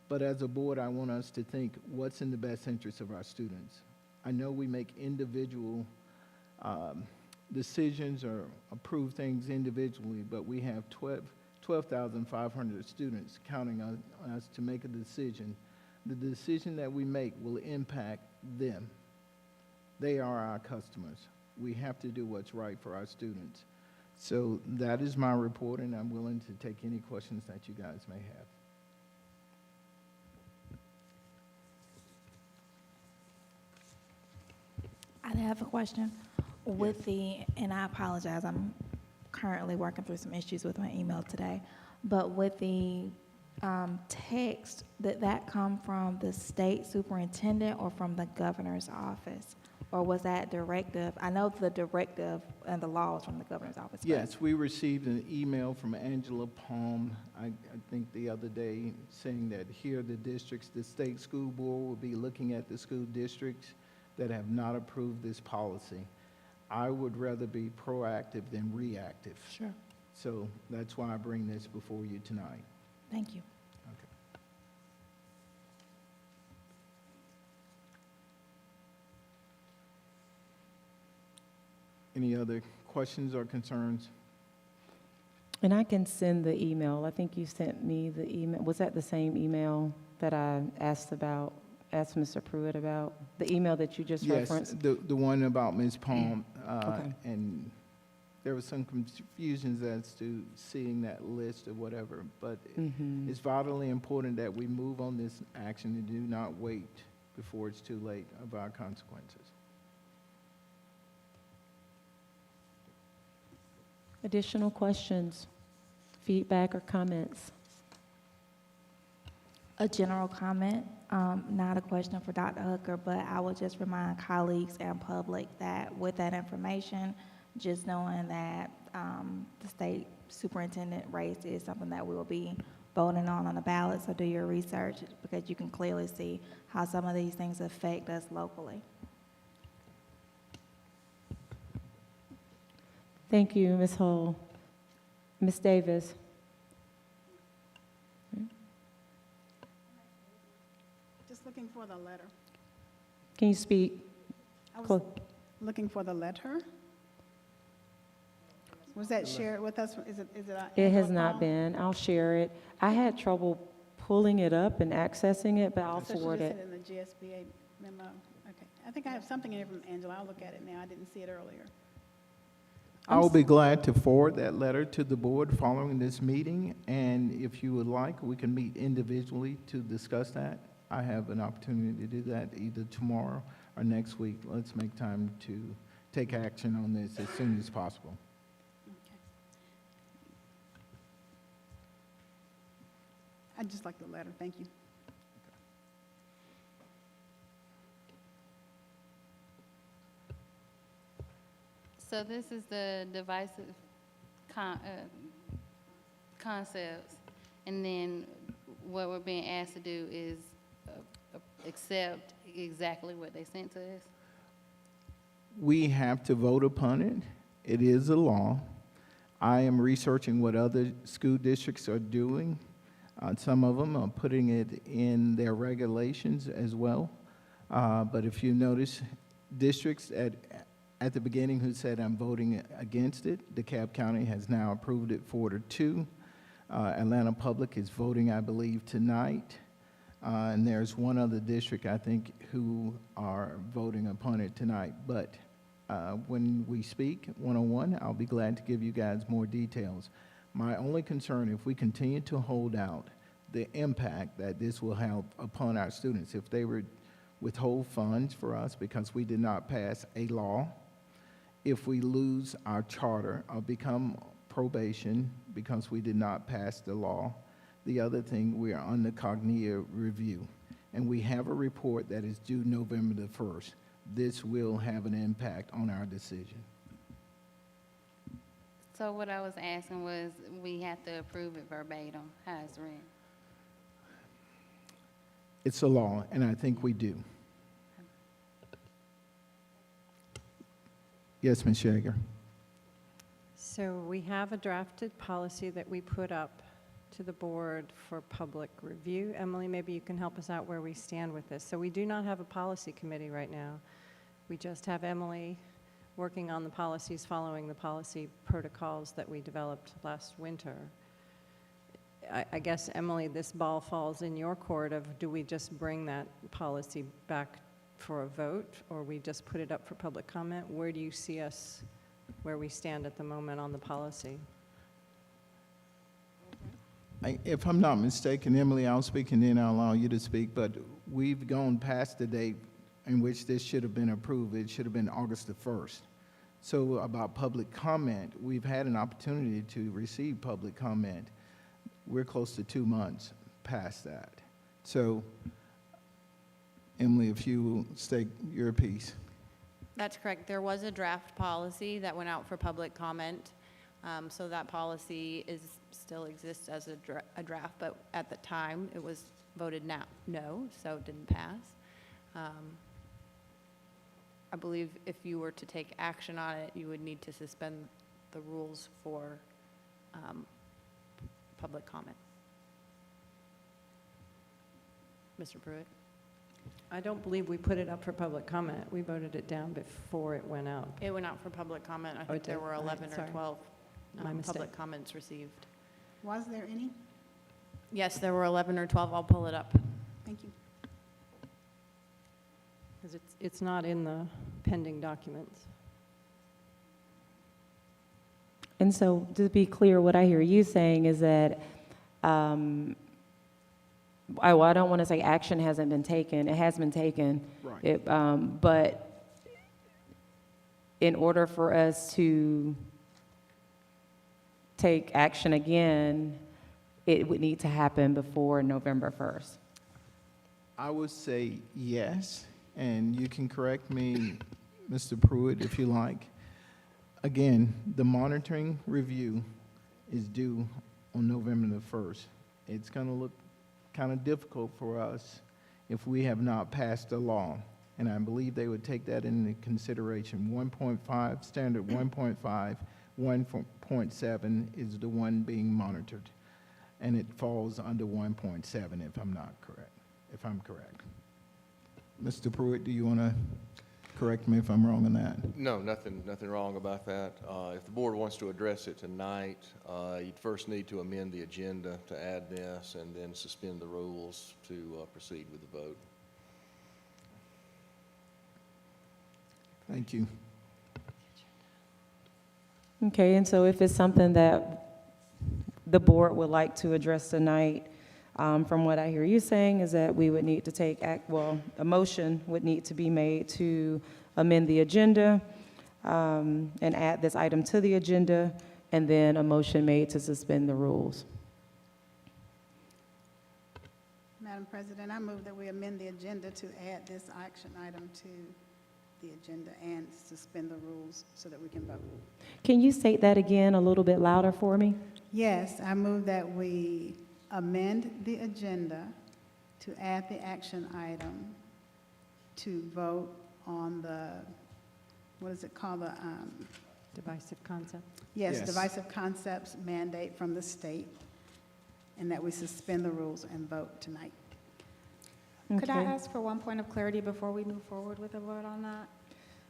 B: But as a board, I want us to think what's in the best interest of our students. I know we make individual decisions or approve things individually, but we have 12,500 students counting on us to make a decision. The decision that we make will impact them. They are our customers. We have to do what's right for our students. So that is my report, and I'm willing to take any questions that you guys may have.
O: I have a question. And I apologize, I'm currently working through some issues with my email today, but with the text, did that come from the state superintendent or from the governor's office? Or was that directive? I know the directive and the law is from the governor's office.
B: Yes, we received an email from Angela Palm, I think the other day, saying that here the districts, the state school board will be looking at the school districts that have not approved this policy. I would rather be proactive than reactive.
O: Sure.
B: So that's why I bring this before you tonight.
O: Thank you.
B: Okay. Any other questions or concerns?
A: And I can send the email. I think you sent me the email. Was that the same email that I asked Mr. Pruitt about? The email that you just referenced?
B: Yes, the one about Ms. Palm.
A: Okay.
B: And there was some confusions as to seeing that list or whatever, but
A: Mhm.
B: it's vitally important that we move on this action and do not wait before it's too late of our consequences.
A: Additional questions, feedback, or comments?
O: A general comment, not a question for Dr. Hooker, but I would just remind colleagues and public that with that information, just knowing that the state superintendent race is something that we will be voting on the ballot, so do your research because you can clearly see how some of these things affect us locally.
A: Thank you, Ms. Hull. Ms. Davis?
P: Just looking for the letter.
A: Can you speak?
P: I was
A: Clo-
P: looking for the letter. Was that shared with us? Is it?
A: It has not been. I'll share it. I had trouble pulling it up and accessing it, but I'll
P: So she
A: forward
P: just
A: it.
P: said in the GSBA memo. Okay. I think I have something in here from Angela. I'll look at it now. I didn't see it earlier.
B: I will be glad to forward that letter to the board following this meeting, and if you would like, we can meet individually to discuss that. I have an opportunity to do that either tomorrow or next week. Let's make time to take action on this as soon as possible.
P: Okay. I'd just like the letter. Thank you.
Q: So this is the divisive concepts, and then what we're being asked to do is accept exactly what they sent to us?
B: We have to vote upon it. It is a law. I am researching what other school districts are doing. Some of them are putting it in their regulations as well. But if you notice, districts at the beginning who said I'm voting against it, DeKalb County has now approved it 4-2. Atlanta Public is voting, I believe, tonight. And there's one other district, I think, who are voting upon it tonight. But when we speak one-on-one, I'll be glad to give you guys more details. My only concern, if we continue to hold out the impact that this will have upon our students, if they would withhold funds for us because we did not pass a law, if we lose our charter or become probation because we did not pass the law. The other thing, we are under cognitive review, and we have a report that is due November the 1st. This will have an impact on our decision.
Q: So what I was asking was, we have to approve it verbatim, how it's written.
B: It's a law, and I think we do. Yes, Ms. Yeager.
R: So we have a drafted policy that we put up to the board for public review. Emily, maybe you can help us out where we stand with this. So we do not have a policy committee right now. We just have Emily working on the policies, following the policy protocols that we developed last winter. I guess, Emily, this ball falls in your court of, do we just bring that policy back for a vote, or we just put it up for public comment? Where do you see us, where we stand at the moment on the policy?
B: If I'm not mistaken, Emily, I'll speak and then I'll allow you to speak, but we've gone past the date in which this should have been approved. It should have been August the 1st. So about public comment, we've had an opportunity to receive public comment. We're close to 2 months past that. So, Emily, if you will state your piece.
S: That's correct. There was a draft policy that went out for public comment. So that policy still exists as a draft, but at the time it was voted no, so it didn't pass. I believe if you were to take action on it, you would need to suspend the rules for public comment. Mr. Pruitt?
R: I don't believe we put it up for public comment. We voted it down before it went out.
S: It went out for public comment. I
R: Oh,
S: think
R: it
S: there
R: did?
S: were
R: All right,
S: 11 or
R: sorry.
S: 12
R: My mistake.
S: public comments received.
P: Was there any?
S: Yes, there were 11 or 12. I'll pull it up.
P: Thank you.
R: Because it's not in the pending documents.
A: And so, to be clear, what I hear you saying is that, I don't want to say action hasn't been taken. It has been taken.
B: Right.
A: But in order for us to take action again, it would need to happen before November 1st.
B: I would say yes, and you can correct me, Mr. Pruitt, if you like. Again, the monitoring review is due on November the 1st. It's going to look kind of difficult for us if we have not passed a law, and I believe they would take that into consideration. 1.5, standard 1.5, 1.7 is the one being monitored, and it falls under 1.7 if I'm not correct, if I'm correct. Mr. Pruitt, do you want to correct me if I'm wrong on that?
T: No, nothing wrong about that. If the board wants to address it tonight, you'd first need to amend the agenda to add this and then suspend the rules to proceed with the vote.
B: Thank you.
A: Okay, and so if it's something that the board would like to address tonight, from what I hear you saying is that we would need to take a motion would need to be made to amend the agenda and add this item to the agenda, and then a motion made to suspend the rules.
P: Madam President, I move that we amend the agenda to add this action item to the agenda and suspend the rules so that we can vote.
A: Can you state that again a little bit louder for me?
P: Yes, I move that we amend the agenda to add the action item to vote on the, what is it called, the,
R: Divisive concept.
P: yes,
B: Yes.
P: divisive concepts mandate from the state, and that we suspend the rules and vote tonight.
N: Could I
A: Okay.
N: ask for one point of clarity before we move forward with a vote on that?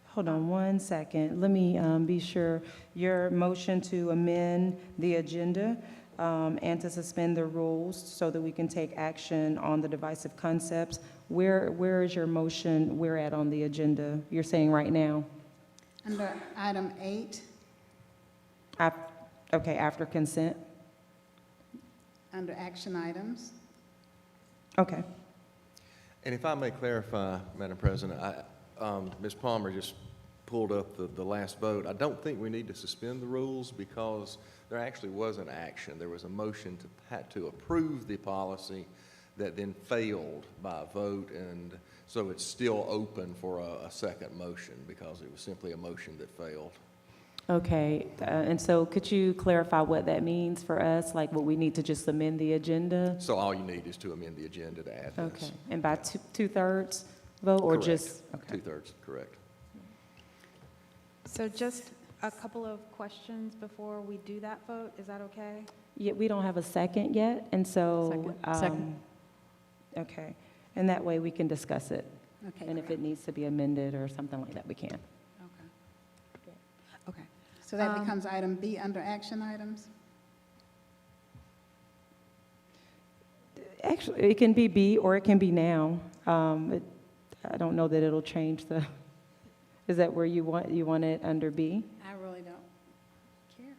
A: Hold on one second. Let me be sure. Your motion to amend the agenda and to suspend the rules so that we can take action on the divisive concepts. Where is your motion? Where at on the agenda? You're saying right now?
P: Under item 8,
A: Okay, after consent?
P: under action items.
A: Okay.
T: And if I may clarify, Madam President, Ms. Palmer just pulled up the last vote. I don't think we need to suspend the rules because there actually was an action. There was a motion to approve the policy that then failed by a vote, and so it's still open for a second motion because it was simply a motion that failed.
A: Okay, and so could you clarify what that means for us? Like, what we need to just amend the agenda?
T: So all you need is to amend the agenda to add this.
A: Okay, and by two-thirds vote or
T: Correct.
A: just? Okay.
T: Two-thirds, correct.
N: So just a couple of questions before we do that vote, is that okay?
A: Yeah, we don't have a second yet, and so.
R: Second.
A: Okay, and that way we can discuss it.
P: Okay.
A: And if it needs to be amended or something like that, we can.
P: Okay. So that becomes item B under action items?
A: Actually, it can be B or it can be now. I don't know that it'll change the, is that where you want it under B?
P: I really don't care.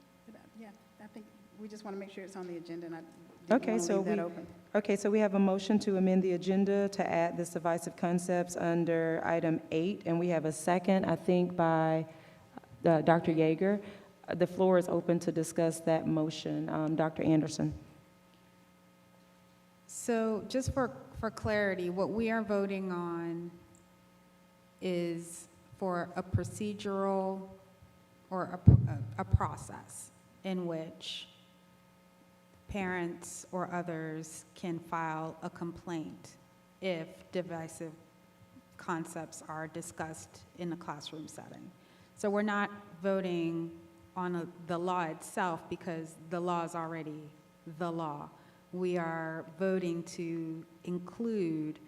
P: Yeah, I think we just want to make sure it's on the agenda, and I didn't
A: Okay,
P: want to
A: so
P: leave that open.
A: Okay, so we have a motion to amend the agenda to add this divisive concepts under item 8, and we have a second, I think, by Dr. Yeager. The floor is open to discuss that motion. Dr. Anderson.
N: So just for clarity, what we are voting on is for a procedural or a process in which parents or others can file a complaint if divisive concepts are discussed in a classroom setting. So we're not voting on the law itself because the law is already the law. We are voting to include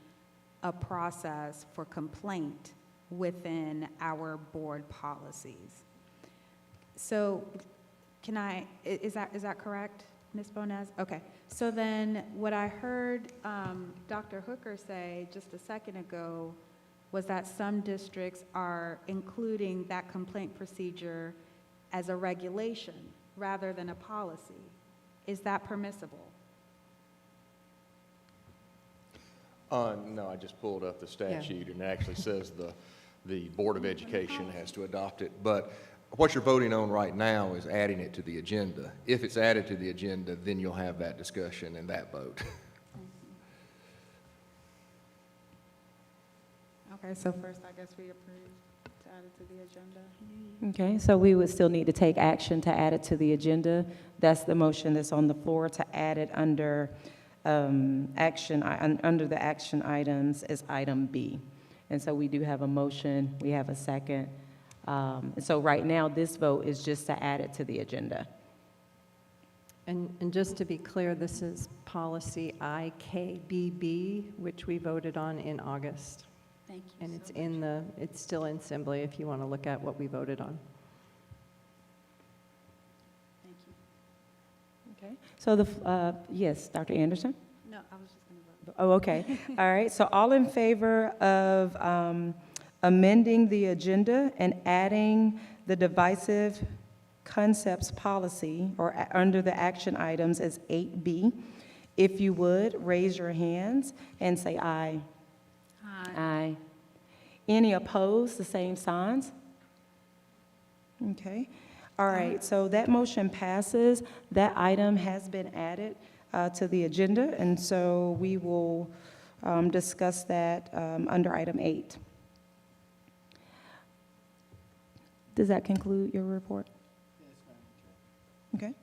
N: a process for complaint within our board policies. So is that correct, Ms. Bonez? Okay, so then what I heard Dr. Hooker say just a second ago was that some districts are including that complaint procedure as a regulation rather than a policy. Is that permissible?
T: No, I just pulled up the statute, and it actually says the Board of Education has to adopt it. But what you're voting on right now is adding it to the agenda. If it's added to the agenda, then you'll have that discussion and that vote.
N: Okay, so first, I guess we approve to add it to the agenda.
A: Okay, so we would still need to take action to add it to the agenda. That's the motion that's on the floor, to add it under under the action items as item B. And so we do have a motion, we have a second. So right now, this vote is just to add it to the agenda.
R: And just to be clear, this is policy IKBB, which we voted on in August.
N: Thank you.
R: And it's still in Assembly if you want to look at what we voted on.
N: Thank you.
A: Okay. So yes, Dr. Anderson?
N: No, I was just going to vote.
A: Oh, okay. All right. So all in favor of amending the agenda and adding the divisive concepts policy or under the action items as 8B, if you would, raise your hands and say aye.
N: Aye.
A: Aye. Any opposed, the same signs? Okay. All right, so that motion passes. That item has been added to the agenda, and so we will discuss that under item 8. Does that conclude your report?
B: Yes, Madam Chair.
A: Okay.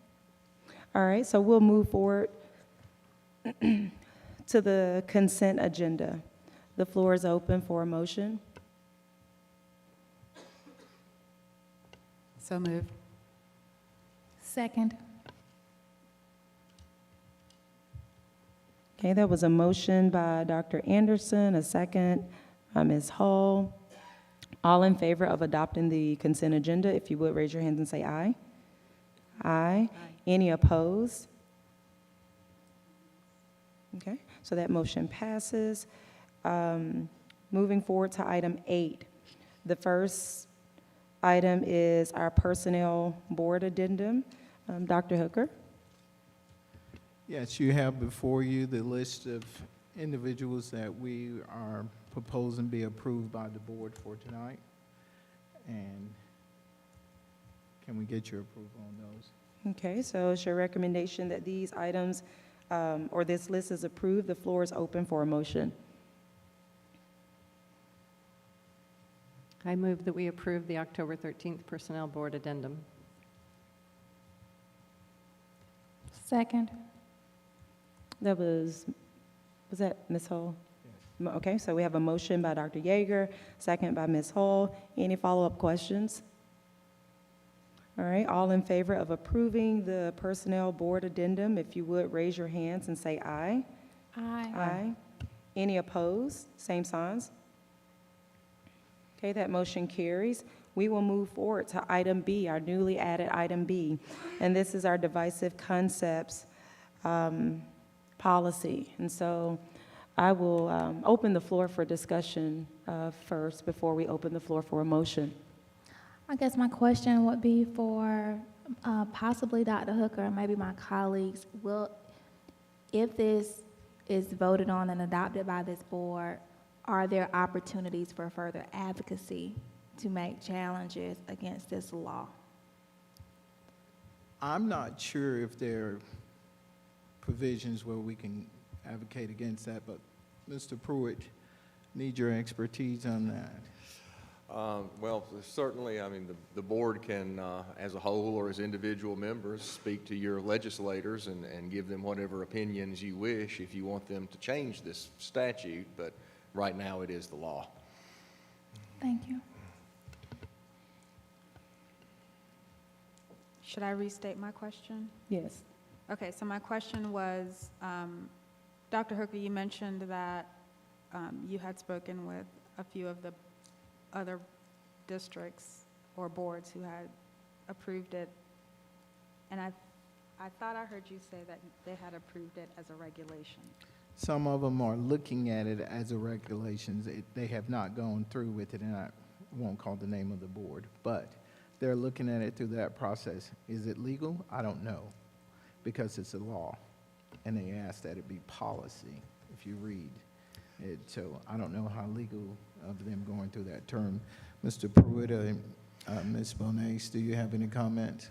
A: All right, so we'll move forward to the consent agenda. The floor is open for a motion.
N: So moved.
O: Second.
A: Okay, there was a motion by Dr. Anderson, a second by Ms. Hall. All in favor of adopting the consent agenda, if you would raise your hands and say aye. Aye. Any opposed? Okay, so that motion passes. Moving forward to item 8. The first item is our personnel board addendum. Dr. Hooker?
B: Yes, you have before you the list of individuals that we are proposing be approved by the board for tonight. And can we get your approval on those?
A: Okay, so it's your recommendation that these items, or this list is approved. The floor is open for a motion.
R: I move that we approve the October 13th Personnel Board addendum.
O: Second.
A: That was that Ms. Hall? Yes. Okay, so we have a motion by Dr. Yeager, second by Ms. Hall. Any follow-up questions? All right, all in favor of approving the Personnel Board addendum, if you would raise your hands and say aye.
O: Aye.
A: Aye. Any opposed? Same signs. Okay, that motion carries. We will move forward to item B, our newly added item B. And this is our divisive concepts policy. And so I will open the floor for discussion first before we open the floor for a motion.
O: I guess my question would be for possibly Dr. Hooker and maybe my colleagues. If this is voted on and adopted by this board, are there opportunities for further advocacy to make challenges against this law?
B: I'm not sure if there are provisions where we can advocate against that, but Mr. Pruitt, need your expertise on that.
T: Well, certainly, I mean, the board can, as a whole or as individual members, speak to your legislators and give them whatever opinions you wish if you want them to change this statute, but right now it is the law.
O: Thank you.
N: Should I restate my question?
A: Yes.
N: Okay, so my question was, Dr. Hooker, you mentioned that you had spoken with a few of the other districts or boards who had approved it, and I thought I heard you say that they had approved it as a regulation.
B: Some of them are looking at it as a regulations. They have not gone through with it, and I won't call the name of the board, but they're looking at it through that process. Is it legal? I don't know, because it's a law, and they ask that it be policy, if you read it. So I don't know how legal of them going through that term. Mr. Pruitt, Ms. Bonet, do you have any comment?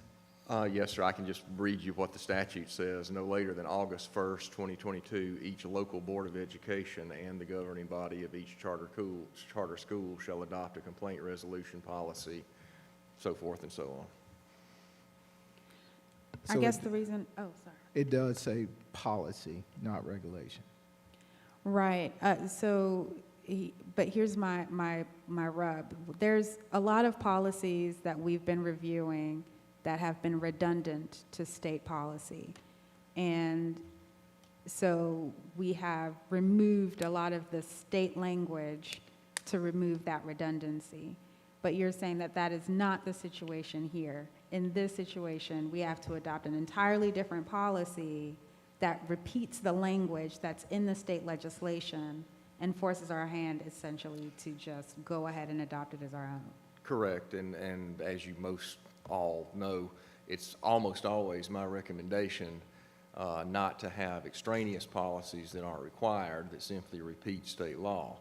T: Yes, sir. I can just read you what the statute says. No later than August 1st, 2022, each local board of education and the governing body of each charter school shall adopt a complaint resolution policy, so forth and so on.
B: So
N: I guess the reason, oh, sorry.
B: It does say policy, not regulation.
N: Right. But here's my rub. There's a lot of policies that we've been reviewing that have been redundant to state policy. And so we have removed a lot of the state language to remove that redundancy. But you're saying that that is not the situation here. In this situation, we have to adopt an entirely different policy that repeats the language that's in the state legislation and forces our hand essentially to just go ahead and adopt it as our own.
T: Correct, and as you most all know, it's almost always my recommendation not to have extraneous policies that aren't required that simply repeat state law.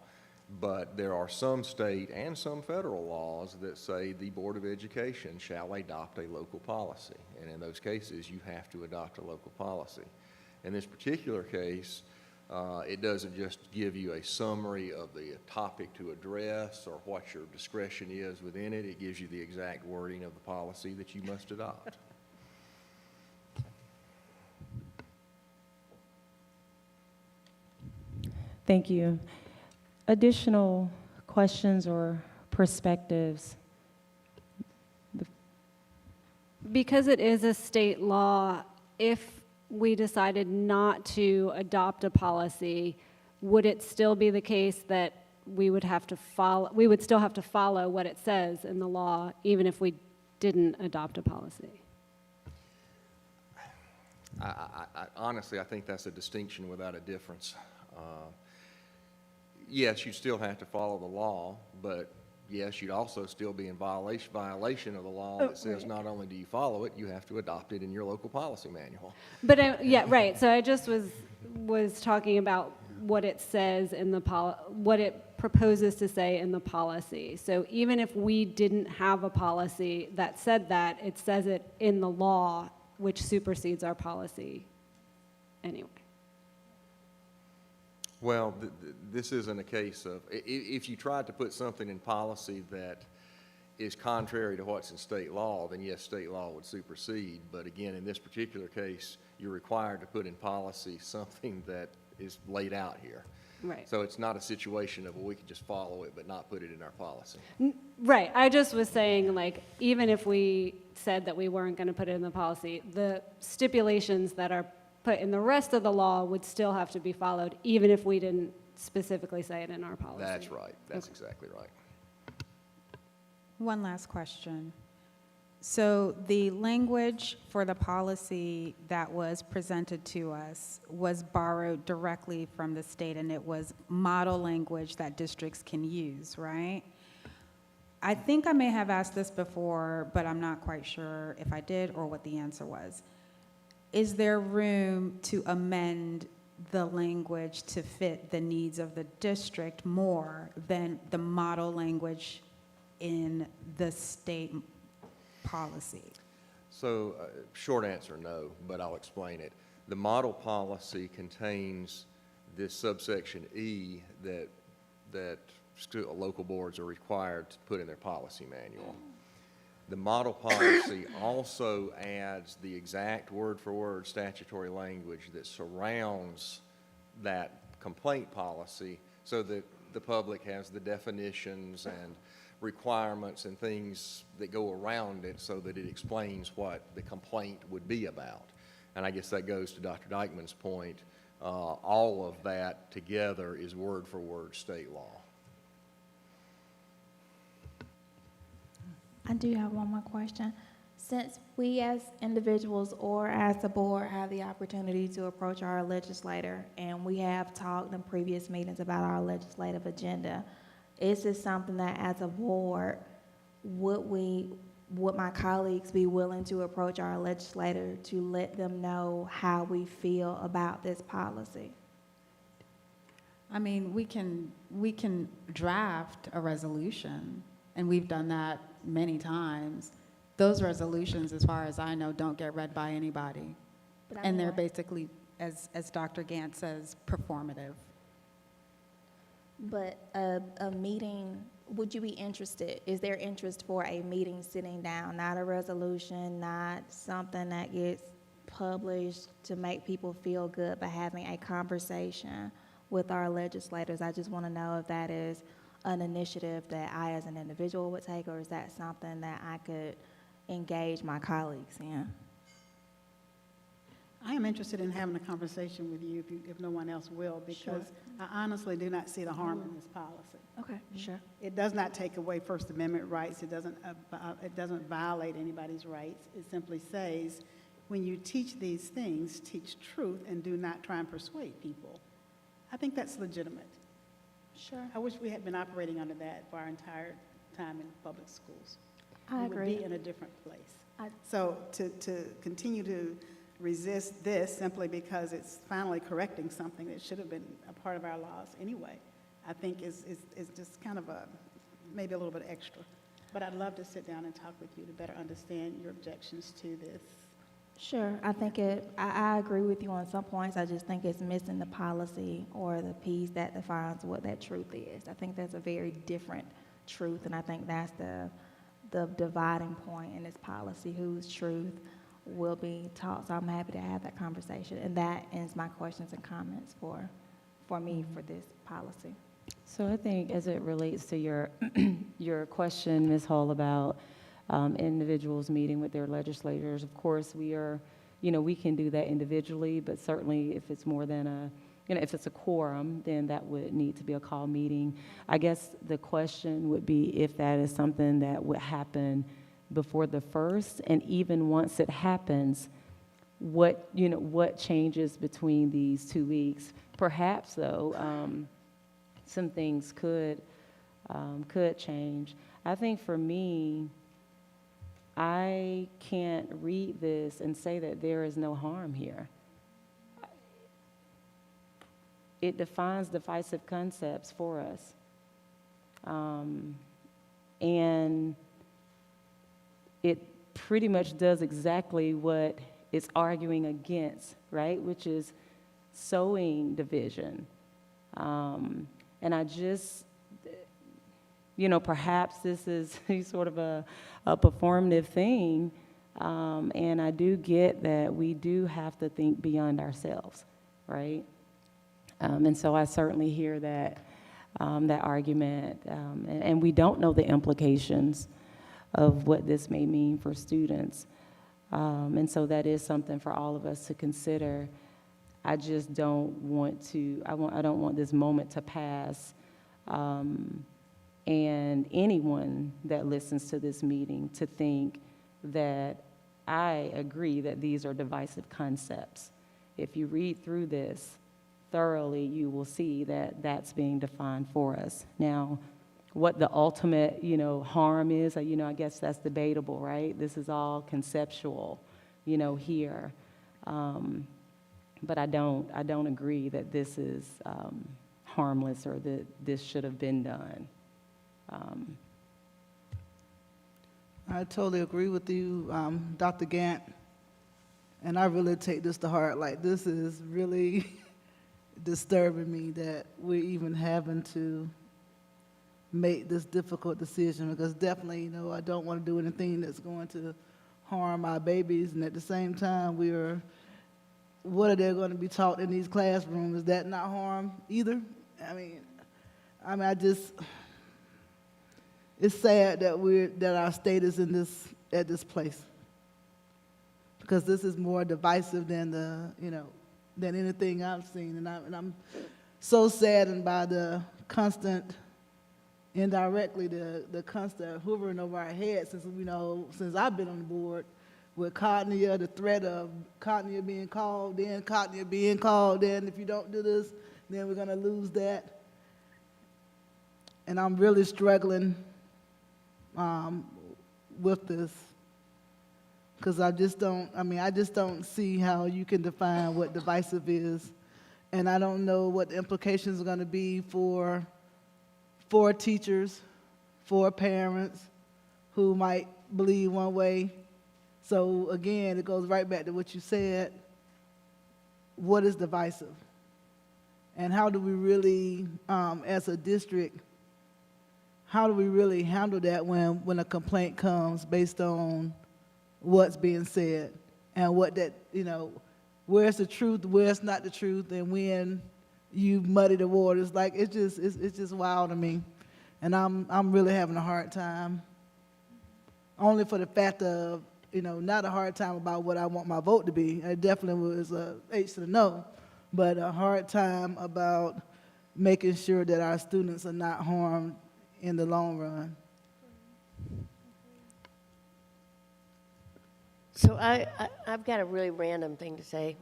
T: But there are some state and some federal laws that say the Board of Education shall adopt a local policy, and in those cases, you have to adopt a local policy. In this particular case, it doesn't just give you a summary of the topic to address or what your discretion is within it. It gives you the exact wording of the policy that you must adopt.
A: Thank you. Additional questions or perspectives?
H: Because it is a state law, if we decided not to adopt a policy, would it still be the case that we would still have to follow what it says in the law, even if we didn't adopt a policy?
T: Honestly, I think that's a distinction without a difference. Yes, you still have to follow the law, but yes, you'd also still be in violation of the law that says not only do you follow it, you have to adopt it in your local policy manual.
H: But yeah, right. So I just was talking about what it says in the what it proposes to say in the policy. So even if we didn't have a policy that said that, it says it in the law, which supersedes our policy anyway.
T: Well, this isn't a case of, if you tried to put something in policy that is contrary to what's in state law, then yes, state law would supersede. But again, in this particular case, you're required to put in policy something that is laid out here.
H: Right.
T: So it's not a situation of, well, we could just follow it but not put it in our policy.
H: Right. I just was saying, like, even if we said that we weren't going to put it in the policy, the stipulations that are put in the rest of the law would still have to be followed, even if we didn't specifically say it in our policy.
T: That's right. That's exactly right.
N: One last question. So the language for the policy that was presented to us was borrowed directly from the state, and it was model language that districts can use, right? I think I may have asked this before, but I'm not quite sure if I did or what the answer was. Is there room to amend the language to fit the needs of the district more than the model language in the state policy?
T: So, short answer, no, but I'll explain it. The model policy contains this subsection E that local boards are required to put in their policy manual. The model policy also adds the exact word-for-word statutory language that surrounds that complaint policy so that the public has the definitions and requirements and things that go around it so that it explains what the complaint would be about. And I guess that goes to Dr. Dykeman's point. All of that together is word-for-word state law.
O: I do have one more question. Since we as individuals or as the board have the opportunity to approach our legislator, and we have talked in previous meetings about our legislative agenda, is this something that as a board, would we would my colleagues be willing to approach our legislator to let them know how we feel about this policy?
N: I mean, we can draft a resolution, and we've done that many times. Those resolutions, as far as I know, don't get read by anybody.
O: But I
N: And
O: mean,
N: they're
O: like-
N: basically, as Dr. Gant says, performative.
O: But a meeting, would you be interested? Is there interest for a meeting sitting down, not a resolution, not something that gets published to make people feel good, but having a conversation with our legislators? I just want to know if that is an initiative that I as an individual would take, or is that something that I could engage my colleagues in?
P: I am interested in having a conversation with you if no one else will, because I honestly do not see the harm in this policy.
O: Okay, sure.
P: It does not take away First Amendment rights. It doesn't violate anybody's rights. It simply says, when you teach these things, teach truth and do not try and persuade people. I think that's legitimate.
O: Sure.
P: I wish we had been operating under that for our entire time in public schools.
O: I
P: We would
O: agree.
P: be in a different place. So to continue to resist this simply because it's finally correcting something that should have been a part of our laws anyway, I think is just kind of maybe a little bit extra. But I'd love to sit down and talk with you to better understand your objections to this.
O: Sure, I think I agree with you on some points. I just think it's missing the policy or the piece that defines what that truth is. I think that's a very different truth, and I think that's the dividing point in this policy, whose truth will be taught. So I'm happy to have that conversation, and that ends my questions and comments for me for this policy.
A: So I think as it relates to your your question, Ms. Hall, about individuals meeting with their legislators, of course, we can do that individually, but certainly if it's more than if it's a quorum, then that would need to be a call meeting. I guess the question would be if that is something that would happen before the first, and even once it happens, what changes between these 2 weeks? Perhaps, though, some things could change. I think for me, I can't read this and say that there is no harm here. It defines divisive concepts for us. And it pretty much does exactly what it's arguing against, right? Which is sowing division. And I just, perhaps this is sort of a performative thing. And I do get that we do have to think beyond ourselves, right? And so I certainly hear that argument. And we don't know the implications of what this may mean for students. And so that is something for all of us to consider. I just don't want I don't want this moment to pass. And anyone that listens to this meeting to think that I agree that these are divisive concepts. If you read through this thoroughly, you will see that that's being defined for us. Now, what the ultimate, harm is, I guess that's debatable, right? This is all conceptual, here. But I don't agree that this is harmless or that this should have been done.
M: I totally agree with you, Dr. Gant, and I really take this to heart. Like, this is really disturbing me that we're even having to make this difficult decision, because definitely, I don't want to do anything that's going to harm our babies, and at the same time, what are they going to be taught in these classrooms? Is that not harm either? It's sad that our state is at this place, because this is more divisive than than anything I've seen, and I'm so saddened by the constant, indirectly, the constant hovering over our heads since I've been on the board, with Cotnia, the threat of Cotnia being called in, Cotnia being called in. If you don't do this, then we're going to lose that. And I'm really struggling with this. Because I just don't see how you can define what divisive is. And I don't know what the implications are going to be for teachers, for parents who might believe one way. So again, it goes right back to what you said. What is divisive? And how do we really, as a district, how do we really handle that when a complaint comes based on what's being said and what that, where's the truth, where's not the truth, and when you muddy the waters? Like, it's just wild to me. And I'm really having a hard time. Only for the fact of, not a hard time about what I want my vote to be. It definitely was a H to the no, but a hard time about making sure that our students are not harmed in the long run.
D: So I've got a really random thing to say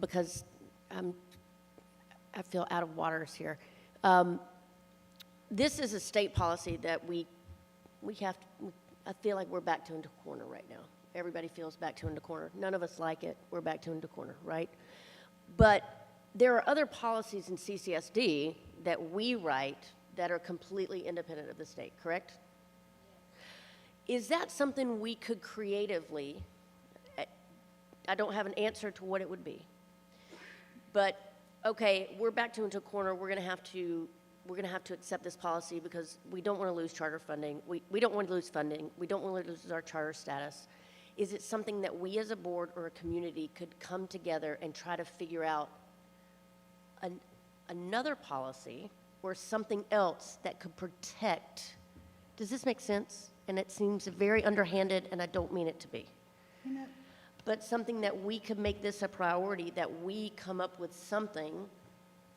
D: because I feel out of waters here. This is a state policy that we have to, I feel like we're backed into a corner right now. Everybody feels backed into a corner. None of us like it. We're backed into a corner, right? But there are other policies in CCSD that we write that are completely independent of the state, correct? Is that something we could creatively, I don't have an answer to what it would be, but okay, we're backed into a corner. We're going to have to accept this policy because we don't want to lose charter funding. We don't want to lose funding. We don't want to lose our charter status. Is it something that we as a board or a community could come together and try to figure out another policy or something else that could protect? Does this make sense? And it seems very underhanded, and I don't mean it to be. But something that we could make this a priority, that we come up with something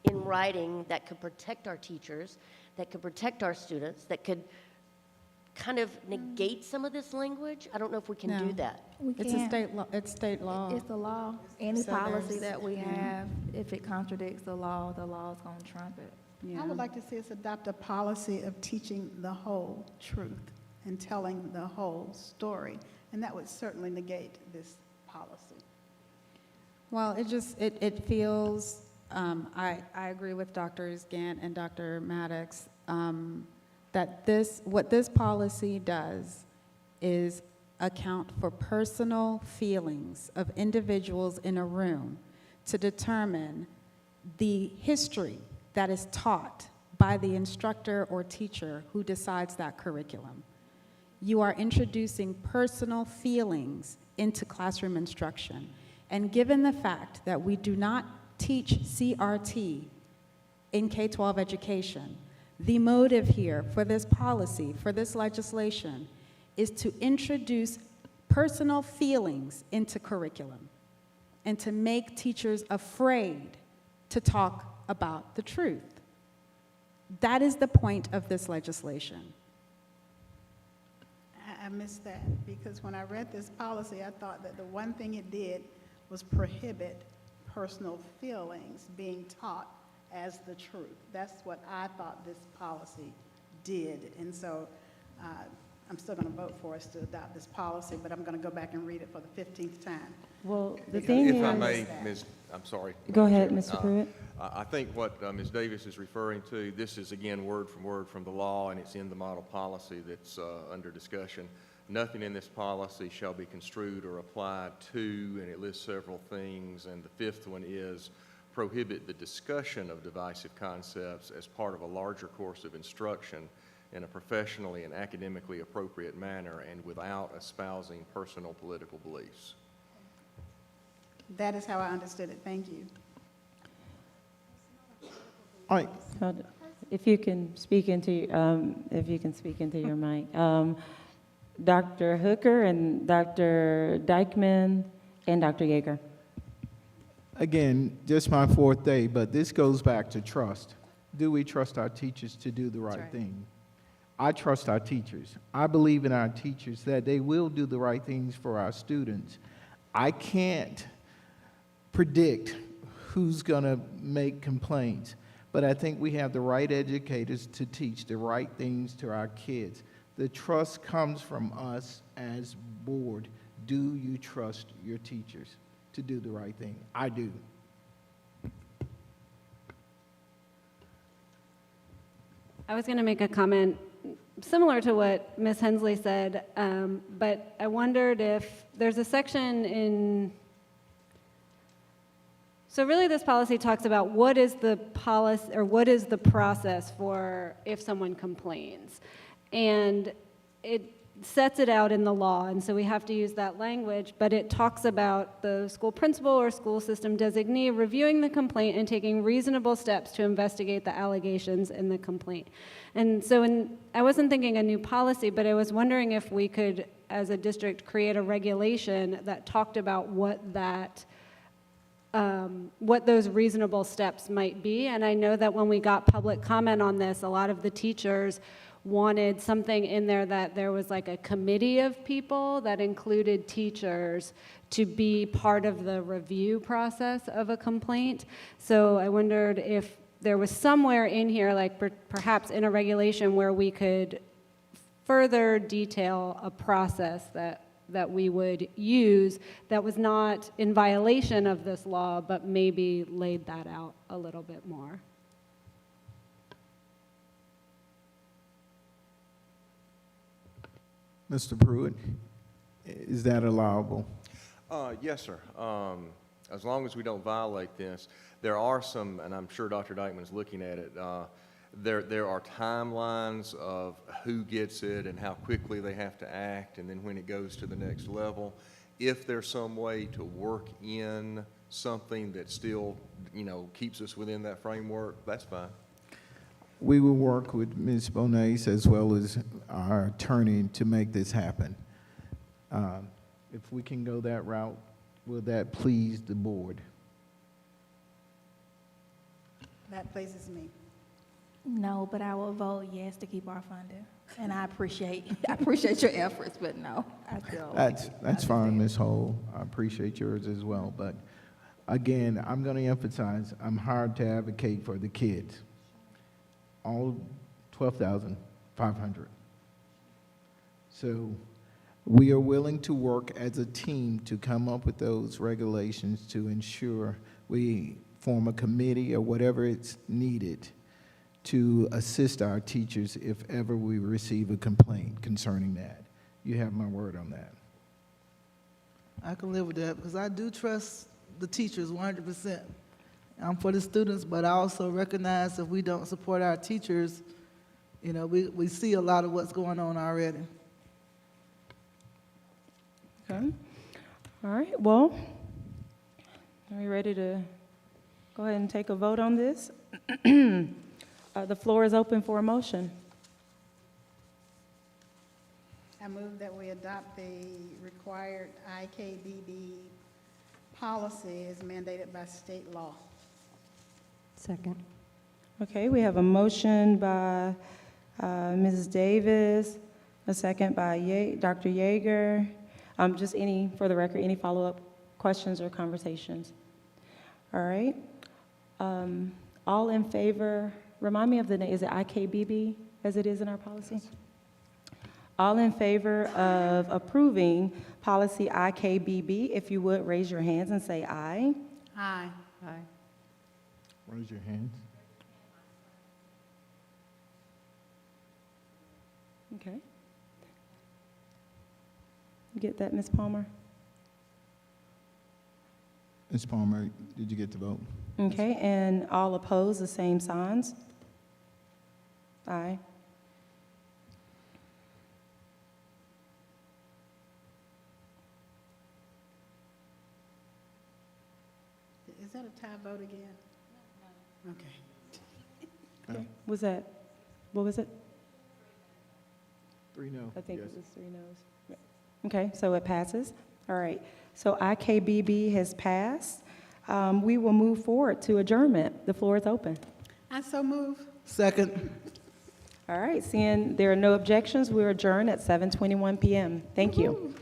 D: in writing that could protect our teachers, that could protect our students, that could kind of negate some of this language. I don't know if we can do that.
N: It's a state law. It's state law.
O: It's the law. Any
N: So
O: policy
N: there's-
O: that we have, if it contradicts the law is going to trump it.
P: I would like to see us adopt a policy of teaching the whole truth and telling the whole story, and that would certainly negate this policy.
N: Well, it feels, I agree with Drs. Gant and Dr. Maddox, that what this policy does is account for personal feelings of individuals in a room to determine the history that is taught by the instructor or teacher who decides that curriculum. You are introducing personal feelings into classroom instruction. And given the fact that we do not teach CRT in K-12 education, the motive here for this policy, for this legislation, is to introduce personal feelings into curriculum and to make teachers afraid to talk about the truth. That is the point of this legislation.
P: I missed that, because when I read this policy, I thought that the one thing it did was prohibit personal feelings being taught as the truth. That's what I thought this policy did. And so I'm still going to vote for us to adopt this policy, but I'm going to go back and read it for the 15th time.
A: Well, the thing is...
T: If I may, I'm sorry.
A: Go ahead, Mr. Pruitt.
T: I think what Ms. Davis is referring to, this is again word from the law, and it's in the model policy that's under discussion. Nothing in this policy shall be construed or applied to, and it lists several things, and the fifth one is prohibit the discussion of divisive concepts as part of a larger course of instruction in a professionally and academically appropriate manner and without espousing personal political beliefs.
P: That is how I understood it. Thank you.
B: All right.
A: If you can speak into your mic. Dr. Hooker and Dr. Dykeman and Dr. Yeager.
B: Again, just my fourth day, but this goes back to trust. Do we trust our teachers to do the right thing? I trust our teachers. I believe in our teachers that they will do the right things for our students. I can't predict who's going to make complaints, but I think we have the right educators to teach the right things to our kids. The trust comes from us as board. Do you trust your teachers to do the right thing? I do.
U: I was going to make a comment similar to what Ms. Hensley said, but I wondered if there's a section in, so really this policy talks about what is the policy, or what is the process for if someone complains. And it sets it out in the law, and so we have to use that language, but it talks about the school principal or school system designee reviewing the complaint and taking reasonable steps to investigate the allegations in the complaint. And so I wasn't thinking a new policy, but I was wondering if we could, as a district, create a regulation that talked about what those reasonable steps might be. And I know that when we got public comment on this, a lot of the teachers wanted something in there that there was like a committee of people that included teachers to be part of the review process of a complaint. So I wondered if there was somewhere in here, like perhaps in a regulation, where we could further detail a process that we would use that was not in violation of this law, but maybe laid that out a little bit more.
B: Mr. Pruitt, is that allowable?
T: Yes, sir. As long as we don't violate this, there are some, and I'm sure Dr. Dykeman is looking at it, there are timelines of who gets it and how quickly they have to act, and then when it goes to the next level. If there's some way to work in something that still, keeps us within that framework, that's fine.
B: We will work with Ms. Bonace as well as our attorney to make this happen. If we can go that route, will that please the board?
P: That pleases me.
O: No, but I will vote yes to keep our funding. And I appreciate your efforts, but no, I don't.
B: That's fine, Ms. Hull. I appreciate yours as well. But again, I'm going to emphasize, I'm hired to advocate for the kids. All 12,500. So we are willing to work as a team to come up with those regulations to ensure we form a committee or whatever it's needed to assist our teachers if ever we receive a complaint concerning that. You have my word on that.
M: I can live with that because I do trust the teachers 100%. I'm for the students, but I also recognize if we don't support our teachers, we see a lot of what's going on already.
A: Okay. All right, well, are we ready to go ahead and take a vote on this? The floor is open for a motion.
P: I move that we adopt the required IKBB policy as mandated by state law.
R: Second.
A: Okay, we have a motion by Mrs. Davis, a second by Dr. Yeager. Just for the record, any follow-up questions or conversations? All right. All in favor, remind me of the name, is it IKBB as it is in our policy? All in favor of approving policy IKBB, if you would raise your hands and say aye.
P: Aye.
R: Aye.
B: Raise your hands.
A: Okay. You get that, Ms. Palmer?
B: Ms. Palmer, did you get the vote?
A: Okay, and all opposed, the same signs? Aye.
P: Is that a tie vote again? No. Okay.
A: Was that, what was it?
B: 3 no.
A: I think
B: Yes.
A: it was 3 no's. Yeah. Okay, so it passes. All right, so IKBB has passed. We will move forward to adjournment. The floor is open.
P: I so move.
M: Second.
A: All right, seeing there are no objections, we adjourn at 7:21 p.m. Thank you.